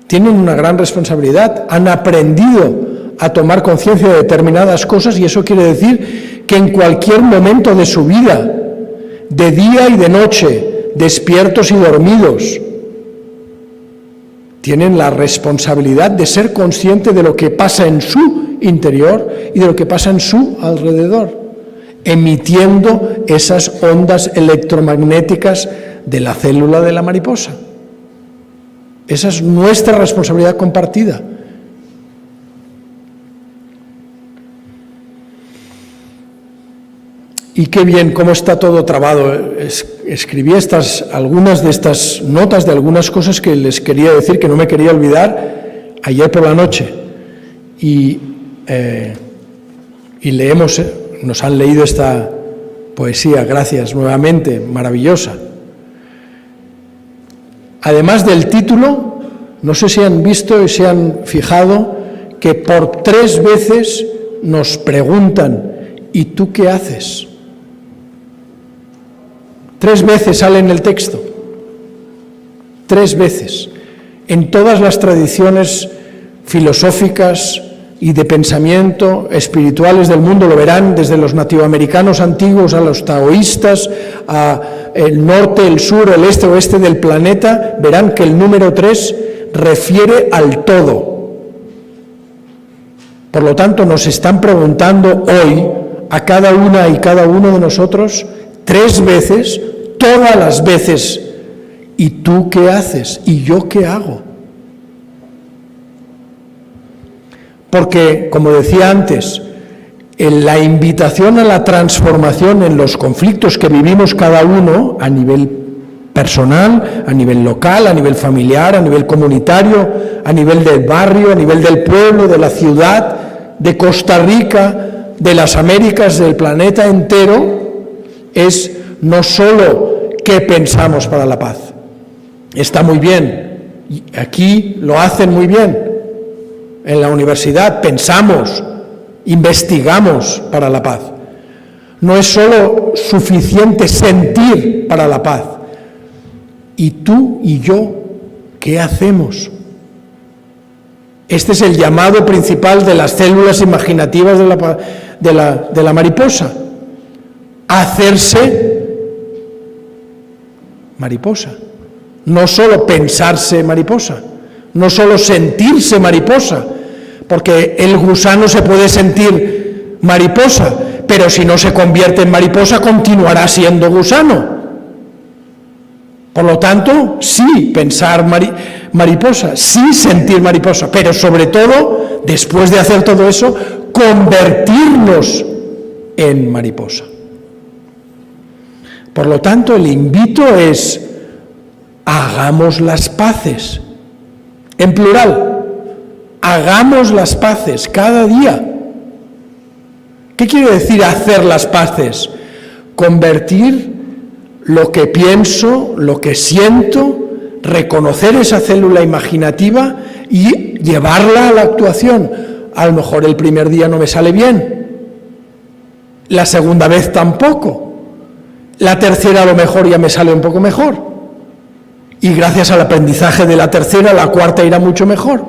Tienen una gran responsabilidad, han aprendido a tomar conciencia de determinadas cosas y eso quiere decir que en cualquier momento de su vida, de día y de noche, despiertos y dormidos, tienen la responsabilidad de ser consciente de lo que pasa en su interior y de lo que pasa en su alrededor, emitiendo esas ondas electromagnéticas de la célula de la mariposa. Esa es nuestra responsabilidad compartida. Y qué bien, cómo está todo trabado. Escribí algunas de estas notas de algunas cosas que les quería decir, que no me quería olvidar, ayer por la noche. Y nos han leído esta poesía, gracias nuevamente, maravillosa. Además del título, no sé si han visto y se han fijado que por 3 veces nos preguntan: ¿y tú qué haces? 3 veces sale en el texto. 3 veces. En todas las tradiciones filosóficas y de pensamiento espirituales del mundo lo verán, desde los nativoamericanos antiguos a los taoístas, a el norte, el sur, el este, oeste del planeta, verán que el número 3 refiere al todo. Por lo tanto, nos están preguntando hoy a cada una y cada uno de nosotros 3 veces, todas las veces, ¿y tú qué haces? ¿Y yo qué hago? Porque, como decía antes, en la invitación a la transformación en los conflictos que vivimos cada uno a nivel personal, a nivel local, a nivel familiar, a nivel comunitario, a nivel del barrio, a nivel del pueblo, de la ciudad, de Costa Rica, de las Américas, del planeta entero, es no solo qué pensamos para la paz. Está muy bien, aquí lo hacen muy bien. En la universidad pensamos, investigamos para la paz. No es solo suficiente sentir para la paz. ¿Y tú y yo qué hacemos? Este es el llamado principal de las células imaginativas de la mariposa. Hacerse mariposa. No solo pensarse mariposa, no solo sentirse mariposa, porque el gusano se puede sentir mariposa, pero si no se convierte en mariposa continuará siendo gusano. Por lo tanto, sí pensar mariposa, sí sentir mariposa, pero sobre todo, después de hacer todo eso, convertirnos en mariposa. Por lo tanto, el invito es: hagamos las paces, en plural, hagamos las paces cada día. ¿Qué quiere decir hacer las paces? Convertir lo que pienso, lo que siento, reconocer esa célula imaginativa y llevarla a la actuación. A lo mejor el primer día no me sale bien, la segunda vez tampoco, la tercera a lo mejor ya me sale un poco mejor, y gracias al aprendizaje de la tercera, la cuarta irá mucho mejor.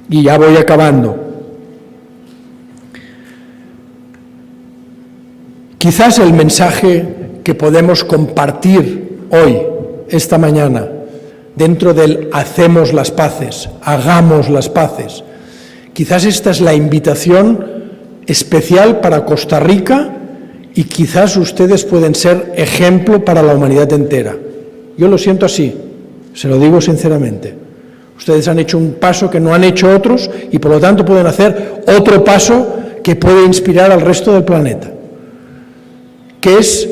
Y ya voy acabando. Quizás el mensaje que podemos compartir hoy, esta mañana, dentro del hacemos las paces, hagamos las paces, quizás esta es la invitación especial para Costa Rica y quizás ustedes pueden ser ejemplo para la humanidad entera. Yo lo siento así, se lo digo sinceramente. Ustedes han hecho un paso que no han hecho otros y por lo tanto pueden hacer otro paso que puede inspirar al resto del planeta, que es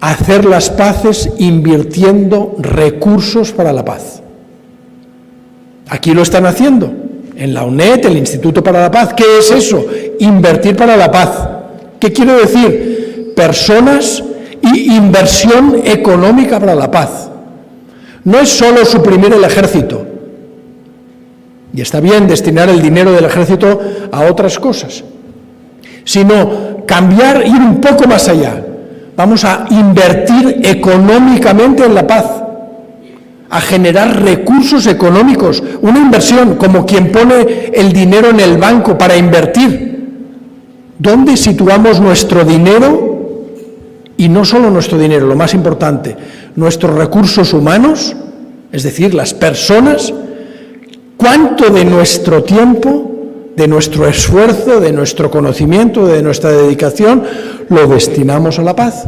hacer las paces invirtiendo recursos para la paz. Aquí lo están haciendo, en la UNED, el Instituto para la Paz. ¿Qué es eso? Invertir para la paz. ¿Qué quiero decir? Personas y inversión económica para la paz. No es solo suprimir el ejército, y está bien destinar el dinero del ejército a otras cosas, sino cambiar, ir un poco más allá. Vamos a invertir económicamente en la paz, a generar recursos económicos, una inversión como quien pone el dinero en el banco para invertir. ¿Dónde situamos nuestro dinero? Y no solo nuestro dinero, lo más importante, nuestros recursos humanos, es decir, las personas. ¿Cuánto de nuestro tiempo, de nuestro esfuerzo, de nuestro conocimiento, de nuestra dedicación, lo destinamos a la paz?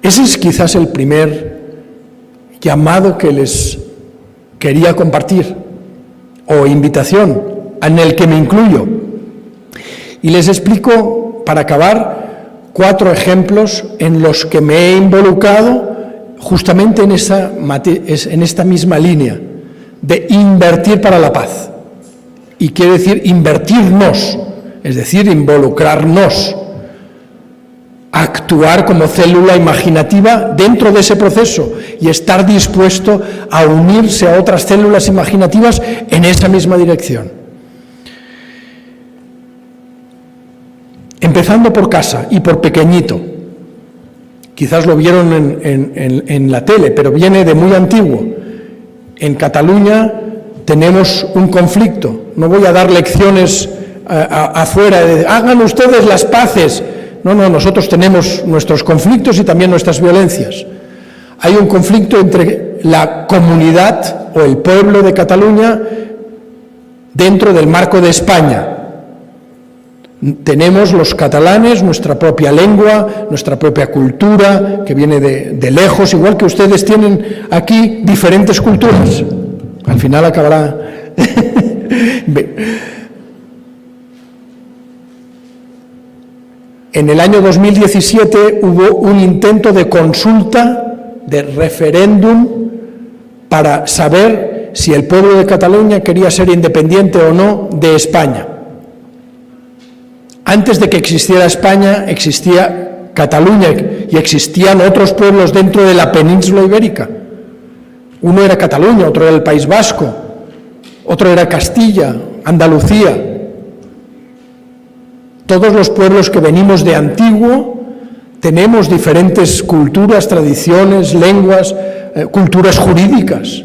Ese es quizás el primer llamado que les quería compartir, o invitación, en el que me incluyo. Y les explico, para acabar, 4 ejemplos en los que me he involucrado justamente en esta misma línea de invertir para la paz. Y quiere decir invertirnos, es decir, involucrarnos, actuar como célula imaginativa dentro de ese proceso y estar dispuesto a unirse a otras células imaginativas en esa misma dirección. Empezando por casa y por pequeñito. Quizás lo vieron en la tele, pero viene de muy antiguo. En Cataluña tenemos un conflicto. No voy a dar lecciones afuera de hagan ustedes las paces. No, nosotros tenemos nuestros conflictos y también nuestras violencias. Hay un conflicto entre la comunidad o el pueblo de Cataluña dentro del marco de España. Tenemos los catalanes nuestra propia lengua, nuestra propia cultura, que viene de lejos, igual que ustedes tienen aquí diferentes culturas. Al final acabará. En el año 2017 hubo un intento de consulta, de referéndum, para saber si el pueblo de Cataluña quería ser independiente o no de España. Antes de que existiera España, existía Cataluña y existían otros pueblos dentro de la península ibérica. Uno era Cataluña, otro era el País Vasco, otro era Castilla, Andalucía. Todos los pueblos que venimos de antiguo tenemos diferentes culturas, tradiciones, lenguas, culturas jurídicas.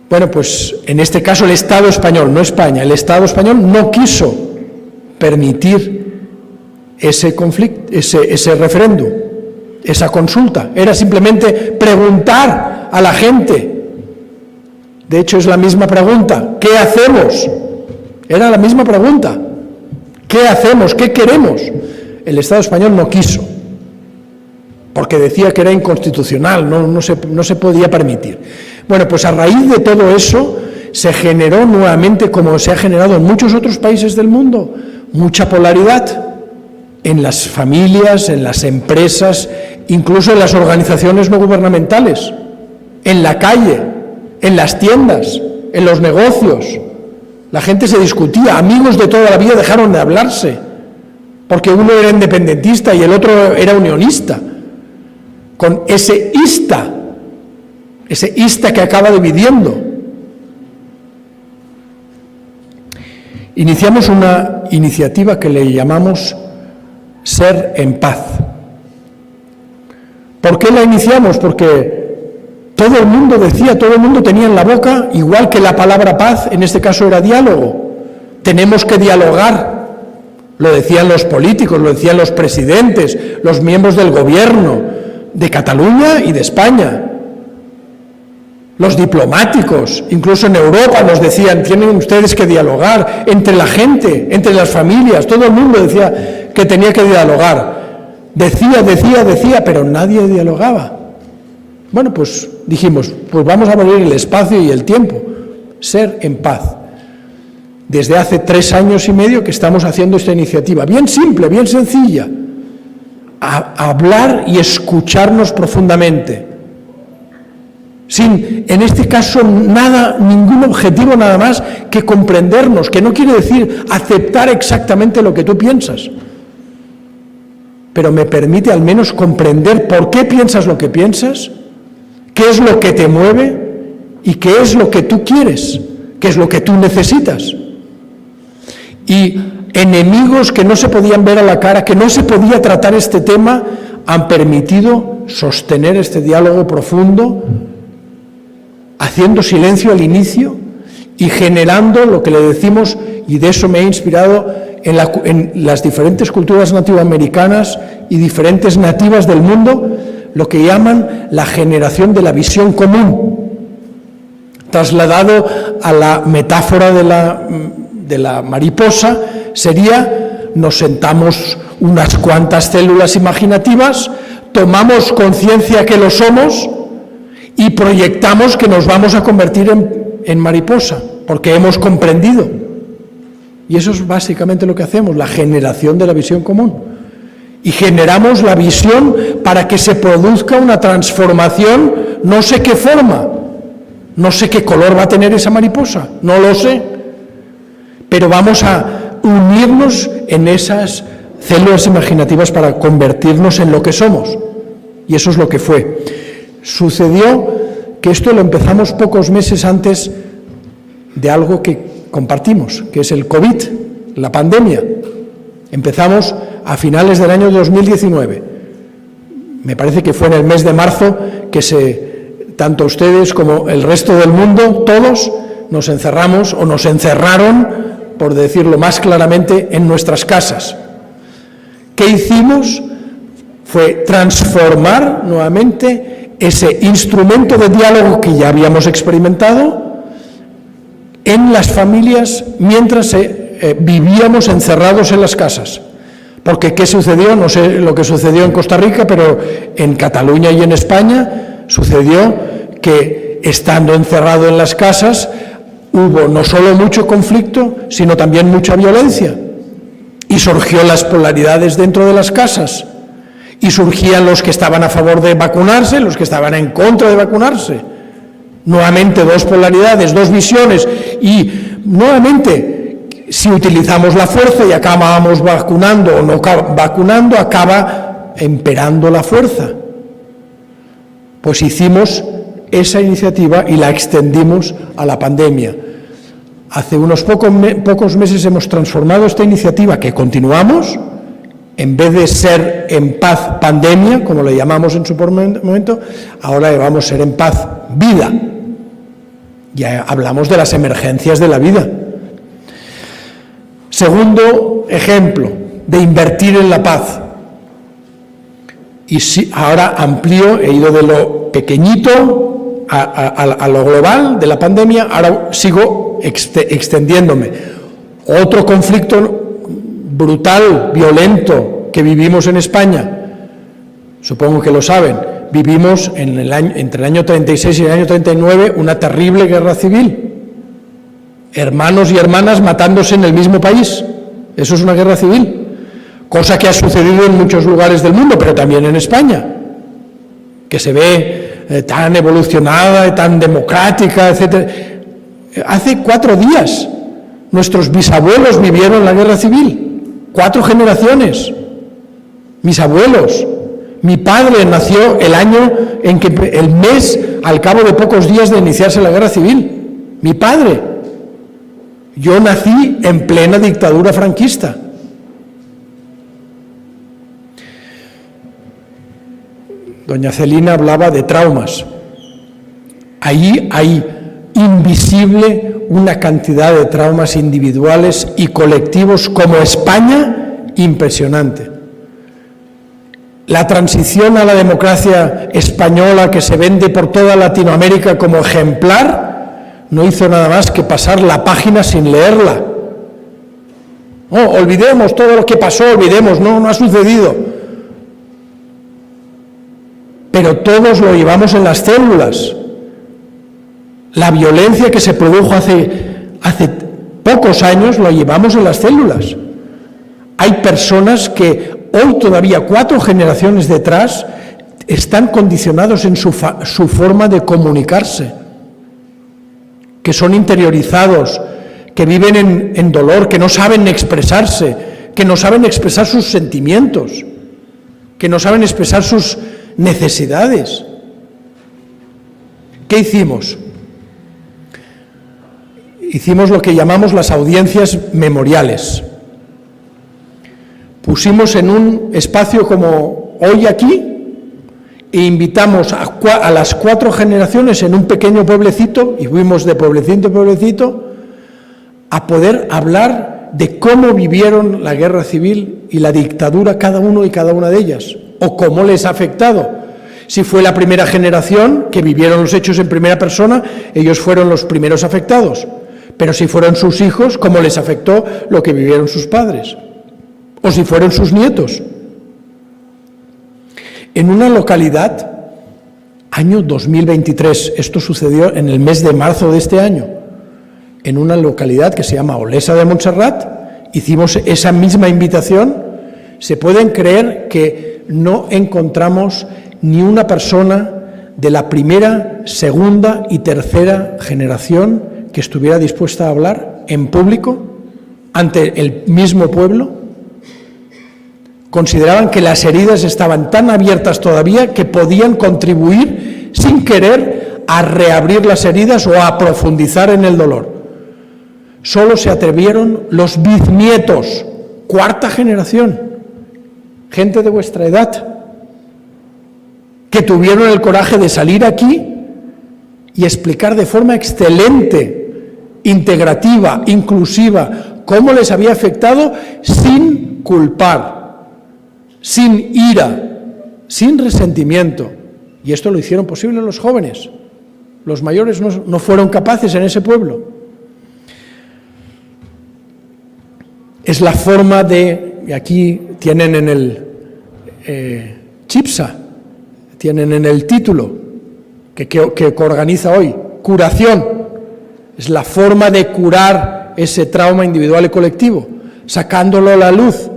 Bueno, pues en este caso el Estado español, no España, el Estado español no quiso permitir ese conflicto, ese referéndum, esa consulta. Era simplemente preguntar a la gente. De hecho, es la misma pregunta. ¿Qué hacemos? Era la misma pregunta. ¿Qué hacemos? ¿Qué queremos? El Estado español no quiso, porque decía que era inconstitucional, no se podía permitir. Bueno, pues a raíz de todo eso se generó nuevamente, como se ha generado en muchos otros países del mundo, mucha polaridad en las familias, en las empresas, incluso en las organizaciones no gubernamentales, en la calle, en las tiendas, en los negocios. La gente se discutía, amigos de toda la vida dejaron de hablarse, porque uno era independentista y el otro era unionista, con ese ista que acaba dividiendo. Iniciamos una iniciativa que le llamamos Ser en Paz. ¿Por qué la iniciamos? Porque todo el mundo decía, todo el mundo tenía en la boca, igual que la palabra paz, en este caso era diálogo. Tenemos que dialogar. Lo decían los políticos, lo decían los presidentes, los miembros del gobierno de Cataluña y de España. Los diplomáticos, incluso en Europa nos decían, tienen ustedes que dialogar entre la gente, entre las familias, todo el mundo decía que tenía que dialogar. Decía, pero nadie dialogaba. Bueno, pues dijimos, pues vamos a abrir el espacio y el tiempo, Ser en Paz. Desde hace 3 años y medio que estamos haciendo esta iniciativa, bien simple, bien sencilla, a hablar y escucharnos profundamente. Sin, en este caso, ningún objetivo nada más que comprendernos, que no quiere decir aceptar exactamente lo que tú piensas, pero me permite al menos comprender por qué piensas lo que piensas, qué es lo que te mueve y qué es lo que tú quieres, qué es lo que tú necesitas. Y enemigos que no se podían ver a la cara, que no se podía tratar este tema, han permitido sostener este diálogo profundo, haciendo silencio al inicio y generando lo que le decimos, y de eso me he inspirado en las diferentes culturas nativoamericanas y diferentes nativas del mundo, lo que llaman la generación de la visión común. Trasladado a la metáfora de la mariposa, sería, nos sentamos unas cuantas células imaginativas, tomamos conciencia que lo somos y proyectamos que nos vamos a convertir en mariposa, porque hemos comprendido. Y eso es básicamente lo que hacemos, la generación de la visión común. Y generamos la visión para que se produzca una transformación, no sé qué forma, no sé qué color va a tener esa mariposa, no lo sé, pero vamos a unirnos en esas células imaginativas para convertirnos en lo que somos. Y eso es lo que fue. Sucedió que esto lo empezamos pocos meses antes de algo que compartimos, que es el COVID, la pandemia. Empezamos a finales del año 2019. Me parece que fue en el mes de marzo que tanto ustedes como el resto del mundo, todos, nos encerramos o nos encerraron, por decirlo más claramente, en nuestras casas. ¿Qué hicimos? Fue transformar nuevamente ese instrumento de diálogo que ya habíamos experimentado en las familias mientras vivíamos encerrados en las casas. Porque ¿qué sucedió? No sé lo que sucedió en Costa Rica, pero en Cataluña y en España sucedió que, estando encerrado en las casas, hubo no solo mucho conflicto, sino también mucha violencia. Y surgió las polaridades dentro de las casas. Y surgían los que estaban a favor de vacunarse, los que estaban en contra de vacunarse. Nuevamente dos polaridades, dos visiones. Y nuevamente, si utilizamos la fuerza y acabamos vacunando o no vacunando, acaba imperando la fuerza. Pues hicimos esa iniciativa y la extendimos a la pandemia. Hace unos pocos meses hemos transformado esta iniciativa, que continuamos, en vez de ser En Paz Pandemia, como le llamamos en su momento, ahora vamos a ser En Paz Vida. Ya hablamos de las emergencias de la vida. Segundo ejemplo de invertir en la paz. Y sí, ahora amplío, he ido de lo pequeñito a lo global de la pandemia, ahora sigo extendiéndome. Otro conflicto brutal, violento, que vivimos en España, supongo que lo saben, vivimos entre el año 36 y el año 39 una terrible guerra civil. Hermanos y hermanas matándose en el mismo país. Eso es una guerra civil. Cosa que ha sucedido en muchos lugares del mundo, pero también en España, que se ve tan evolucionada, tan democrática, etc. Hace 4 días nuestros bisabuelos vivieron la guerra civil. 4 generaciones. Mis abuelos. Mi padre nació el mes al cabo de pocos días de iniciarse la guerra civil. Mi padre. Yo nací en plena dictadura franquista. Doña Celina hablaba de traumas. Allí hay invisible una cantidad de traumas individuales y colectivos como España impresionante. La transición a la democracia española, que se vende por toda Latinoamérica como ejemplar, no hizo nada más que pasar la página sin leerla. No, olvidemos todo lo que pasó, olvidemos, no ha sucedido. Pero todos lo llevamos en las células. La violencia que se produjo hace pocos años lo llevamos en las células. Hay personas que hoy todavía 4 generaciones detrás están condicionados en su forma de comunicarse, que son interiorizados, que viven en dolor, que no saben expresarse, que no saben expresar sus sentimientos, que no saben expresar sus necesidades. ¿Qué hicimos? Hicimos lo que llamamos las audiencias memoriales. Pusimos en un espacio como hoy aquí e invitamos a las 4 generaciones en un pequeño pueblecito, y fuimos de pueblecito en pueblecito, a poder hablar de cómo vivieron la guerra civil y la dictadura cada uno y cada una de ellas, o cómo les ha afectado. Si fue la primera generación que vivieron los hechos en primera persona, ellos fueron los primeros afectados. Pero si fueron sus hijos, ¿cómo les afectó lo que vivieron sus padres? O si fueron sus nietos. En una localidad, año 2023, esto sucedió en el mes de marzo de este año, en una localidad que se llama Olesa de Montserrat, hicimos esa misma invitación. Se pueden creer que no encontramos ni una persona de la primera, segunda y tercera generación que estuviera dispuesta a hablar en público ante el mismo pueblo. Consideraban que las heridas estaban tan abiertas todavía que podían contribuir sin querer a reabrir las heridas o a profundizar en el dolor. Solo se atrevieron los bisnietos, 4ª generación, gente de vuestra edad, que tuvieron el coraje de salir aquí y explicar de forma excelente, integrativa, inclusiva, cómo les había afectado sin culpar, sin ira, sin resentimiento, Y esto lo hicieron posible los jóvenes. Los mayores no fueron capaces en ese pueblo. Es la forma de, y aquí tienen en el CHIPSA, tienen en el título que organiza hoy, curación. Es la forma de curar ese trauma individual y colectivo, sacándolo a la luz.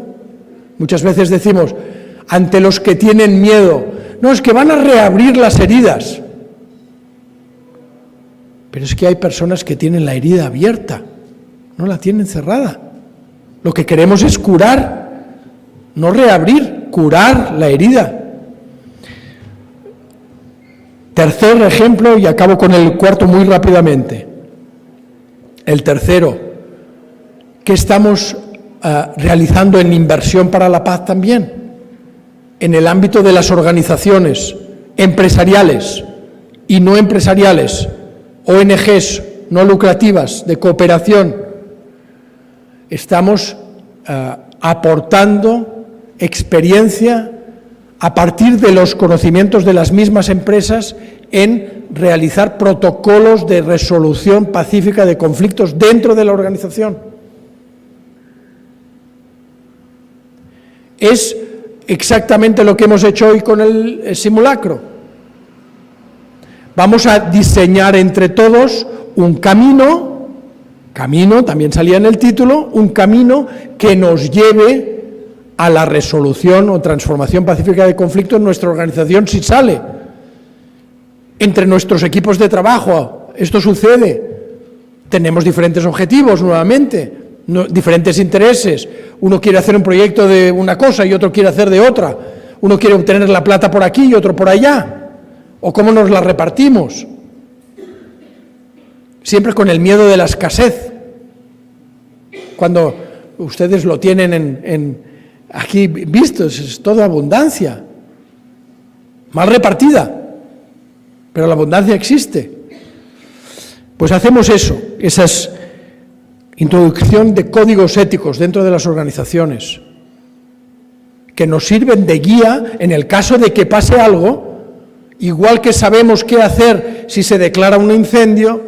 Muchas veces decimos, ante los que tienen miedo, no, es que van a reabrir las heridas. Pero es que hay personas que tienen la herida abierta, no la tienen cerrada. Lo que queremos es curar, no reabrir, curar la herida. Tercer ejemplo, y acabo con el cuarto muy rápidamente. El tercero, ¿qué estamos realizando en inversión para la paz también? En el ámbito de las organizaciones empresariales y no empresariales, ONGs no lucrativas, de cooperación. Estamos aportando experiencia a partir de los conocimientos de las mismas empresas en realizar protocolos de resolución pacífica de conflictos dentro de la organización. Es exactamente lo que hemos hecho hoy con el simulacro. Vamos a diseñar entre todos un camino, también salía en el título, un camino que nos lleve a la resolución o transformación pacífica de conflicto en nuestra organización si sale. Entre nuestros equipos de trabajo, esto sucede. Tenemos diferentes objetivos, nuevamente, diferentes intereses. Uno quiere hacer un proyecto de una cosa y otro quiere hacer de otra. Uno quiere obtener la plata por aquí y otro por allá. ¿O cómo nos la repartimos? Siempre con el miedo de la escasez. Cuando ustedes lo tienen aquí vistos, es toda abundancia. Mal repartida, pero la abundancia existe. Pues hacemos eso, esa es introducción de códigos éticos dentro de las organizaciones, que nos sirven de guía en el caso de que pase algo. Igual que sabemos qué hacer si se declara un incendio,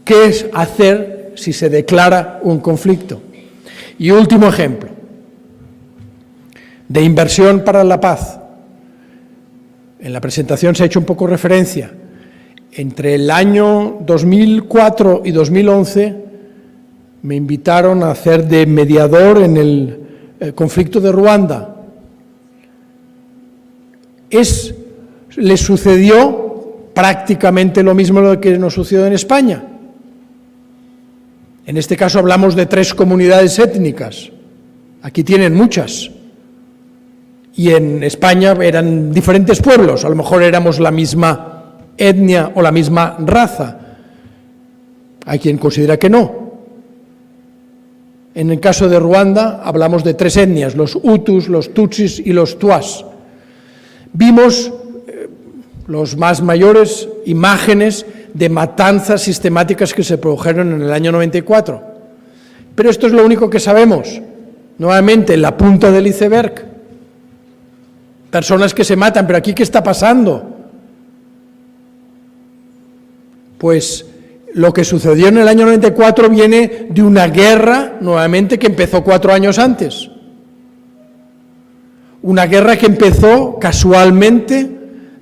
qué es hacer si se declara un conflicto. Y último ejemplo, de inversión para la paz. En la presentación se ha hecho un poco referencia. Entre el año 2004 y 2011 me invitaron a hacer de mediador en el conflicto de Ruanda. Le sucedió prácticamente lo mismo que nos sucedió en España. En este caso hablamos de 3 comunidades étnicas. Aquí tienen muchas. Y en España eran diferentes pueblos. A lo mejor éramos la misma etnia o la misma raza. Hay quien considera que no. En el caso de Ruanda hablamos de 3 etnias, los Hutus, los Tutsis y los Tuas. Vimos los más mayores imágenes de matanzas sistemáticas que se produjeron en el año 94. Pero esto es lo único que sabemos. Nuevamente, la punta del iceberg. Personas que se matan, pero aquí ¿qué está pasando? Pues lo que sucedió en el año 94 viene de una guerra, nuevamente, que empezó 4 años antes. Una guerra que empezó casualmente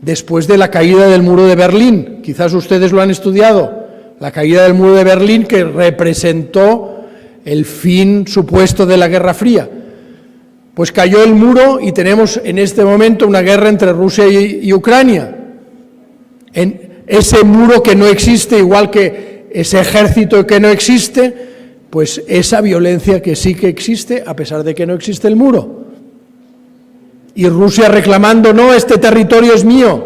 después de la caída del muro de Berlín. Quizás ustedes lo han estudiado. La caída del muro de Berlín, que representó el fin supuesto de la Guerra Fría. Pues cayó el muro y tenemos en este momento una guerra entre Rusia y Ucrania. En ese muro que no existe, igual que ese ejército que no existe, pues esa violencia que sí que existe, a pesar de que no existe el muro. Y Rusia reclamando, no, este territorio es mío,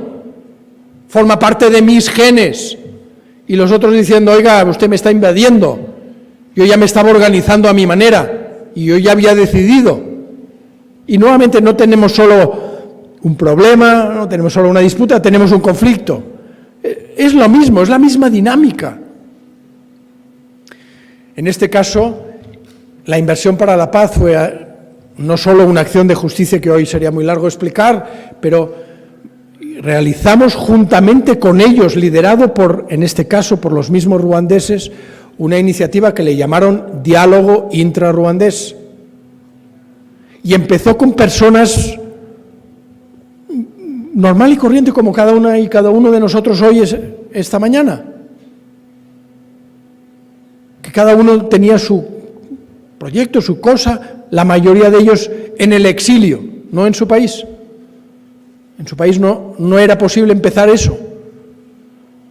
forma parte de mis genes. Y los otros diciendo, oiga, usted me está invadiendo, yo ya me estaba organizando a mi manera y yo ya había decidido. Y nuevamente no tenemos solo un problema, no tenemos solo una disputa, tenemos un conflicto. Es lo mismo, es la misma dinámica. En este caso, la inversión para la paz fue no solo una acción de justicia que hoy sería muy largo explicar, pero realizamos juntamente con ellos, liderado en este caso, por los mismos ruandeses, una iniciativa que le llamaron Diálogo Intrarruandés. Y empezó con personas normal y corriente como cada una y cada uno de nosotros hoy esta mañana. Que cada uno tenía su proyecto, su cosa, la mayoría de ellos en el exilio, no en su país. En su país no era posible empezar eso.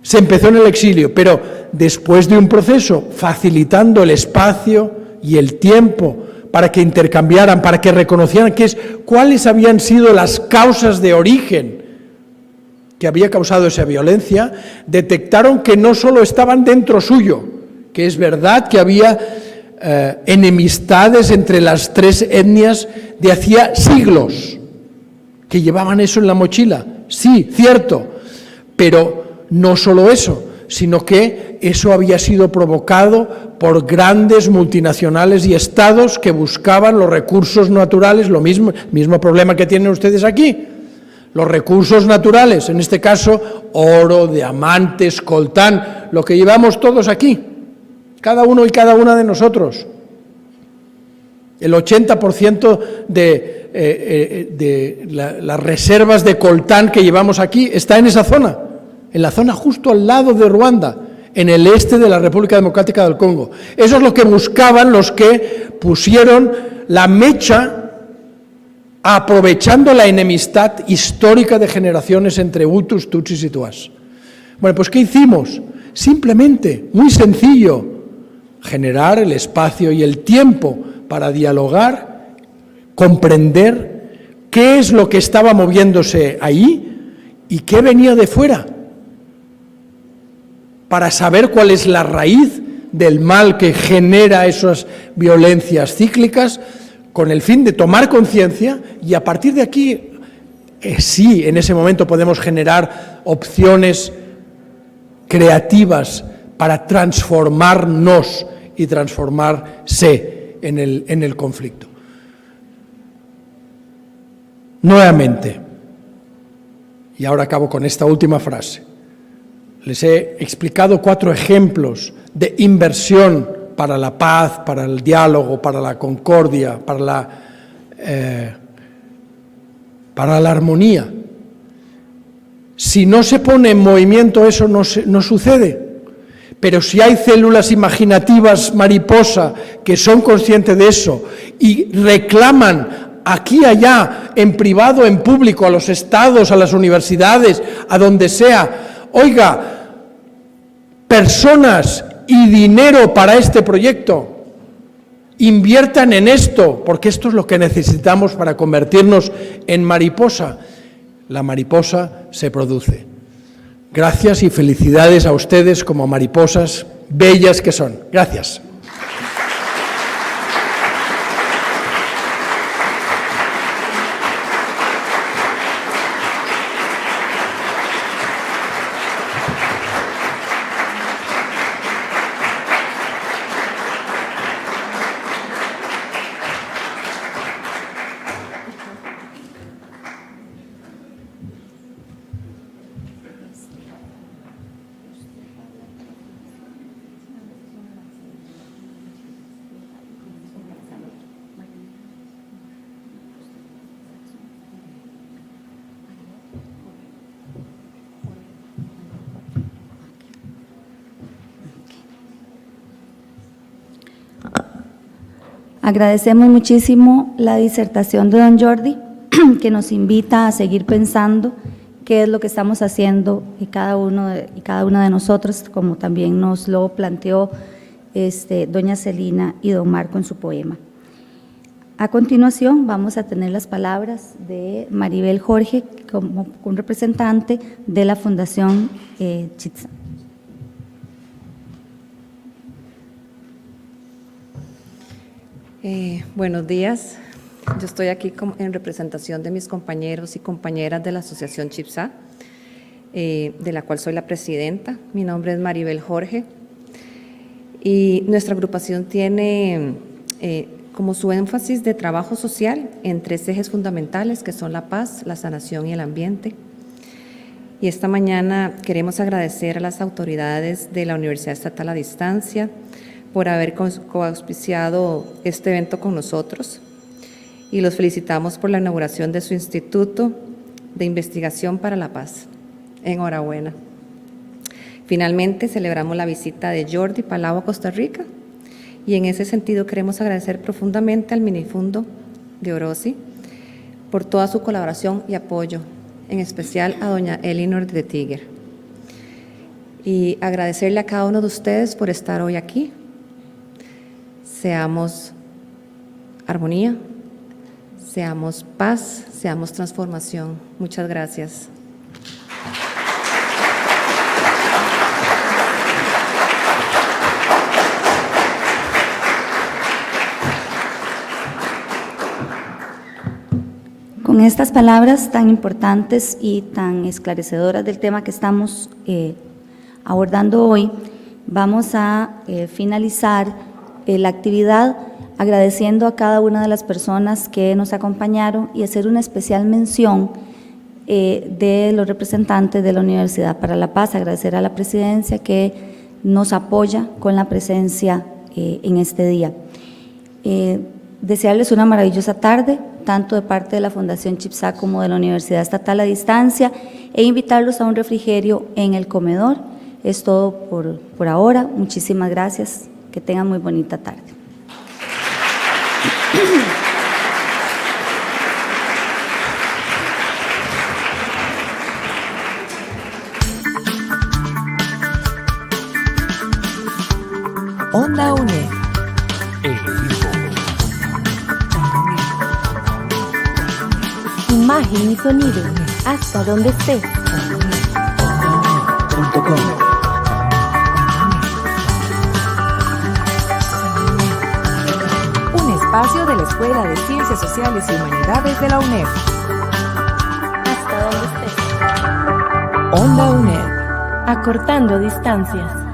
Se empezó en el exilio, pero después de un proceso facilitando el espacio y el tiempo para que intercambiaran, para que reconocieran cuáles habían sido las causas de origen que había causado esa violencia, detectaron que no solo estaban dentro suyo, que es verdad que había enemistades entre las tres etnias de hacía siglos, que llevaban eso en la mochila, sí, cierto, pero no solo eso, sino que eso había sido provocado por grandes multinacionales y estados que buscaban los recursos naturales, mismo problema que tienen ustedes aquí, los recursos naturales, en este caso oro, diamantes, coltán, lo que llevamos todos aquí, cada uno y cada una de nosotros. El 80% de las reservas de coltán que llevamos aquí está en esa zona, en la zona justo al lado de Ruanda, en el este de la República Democrática del Congo. Eso es lo que buscaban los que pusieron la mecha aprovechando la enemistad histórica de generaciones entre Hutus, Tutsis y Tuas. Bueno, pues ¿qué hicimos? Simplemente, muy sencillo, generar el espacio y el tiempo para dialogar, comprender qué es lo que estaba moviéndose ahí y qué venía de fuera, para saber cuál es la raíz del mal que genera esas violencias cíclicas, con el fin de tomar conciencia y a partir de aquí, sí, en ese momento podemos generar opciones creativas para transformarnos y transformarse en el conflicto. Nuevamente, y ahora acabo con esta última frase, les he explicado 4 ejemplos de inversión para la paz, para el diálogo, para la concordia, para la armonía. Si no se pone en movimiento eso no sucede. Pero si hay células imaginativas mariposa que son conscientes de eso y reclaman aquí y allá, en privado, en público, a los estados, a las universidades, a donde sea, oiga, personas y dinero para este proyecto, inviertan en esto, porque esto es lo que necesitamos para convertirnos en mariposa. La mariposa se produce. Gracias y felicidades a ustedes como mariposas bellas que son. Gracias. Agradecemos muchísimo la disertación de don Jordi, que nos invita a seguir pensando qué es lo que estamos haciendo y cada una de nosotros, como también nos lo planteó doña Celina y don Marco en su poema. A continuación vamos a tener las palabras de Maribel Jorge, como un representante de la Fundación CHIPSA. Buenos días, yo estoy aquí en representación de mis compañeros y compañeras de la Asociación CHIPSA, de la cual soy la presidenta. Mi nombre es Maribel Jorge y nuestra agrupación tiene como su énfasis de trabajo social en 3 ejes fundamentales que son la paz, la sanación y el ambiente. Y esta mañana queremos agradecer a las autoridades de la Universidad Estatal a Distancia por haber coauspiciado este evento con nosotros y los felicitamos por la inauguración de su Instituto de Investigación para la Paz. Enhorabuena. Finalmente, celebramos la visita de Jordi Palau a Costa Rica y en ese sentido queremos agradecer profundamente al Minifundo de Orosi por toda su colaboración y apoyo, en especial a doña Elinor de Tiger. Y agradecerle a cada uno de ustedes por estar hoy aquí. Seamos armonía, seamos paz, seamos transformación. Muchas gracias. Con estas palabras tan importantes y tan esclarecedoras del tema que estamos abordando hoy, vamos a finalizar la actividad agradeciendo a cada una de las personas que nos acompañaron y hacer una especial mención de los representantes de la Universidad para la Paz, agradecer a la presidencia que nos apoya con la presencia en este día. Desearles una maravillosa tarde, tanto de parte de la Fundación CHIPSA como de la Universidad Estatal a Distancia, e invitarlos a un refrigerio en el comedor. Es todo por ahora. Muchísimas gracias. Que tengan muy bonita tarde. Onda UNED. Imagen y sonido, hasta donde estés. Un espacio de la Escuela de Ciencias Sociales y Humanidades de la UNED. Hasta donde estés. Onda UNED. Acortando distancias.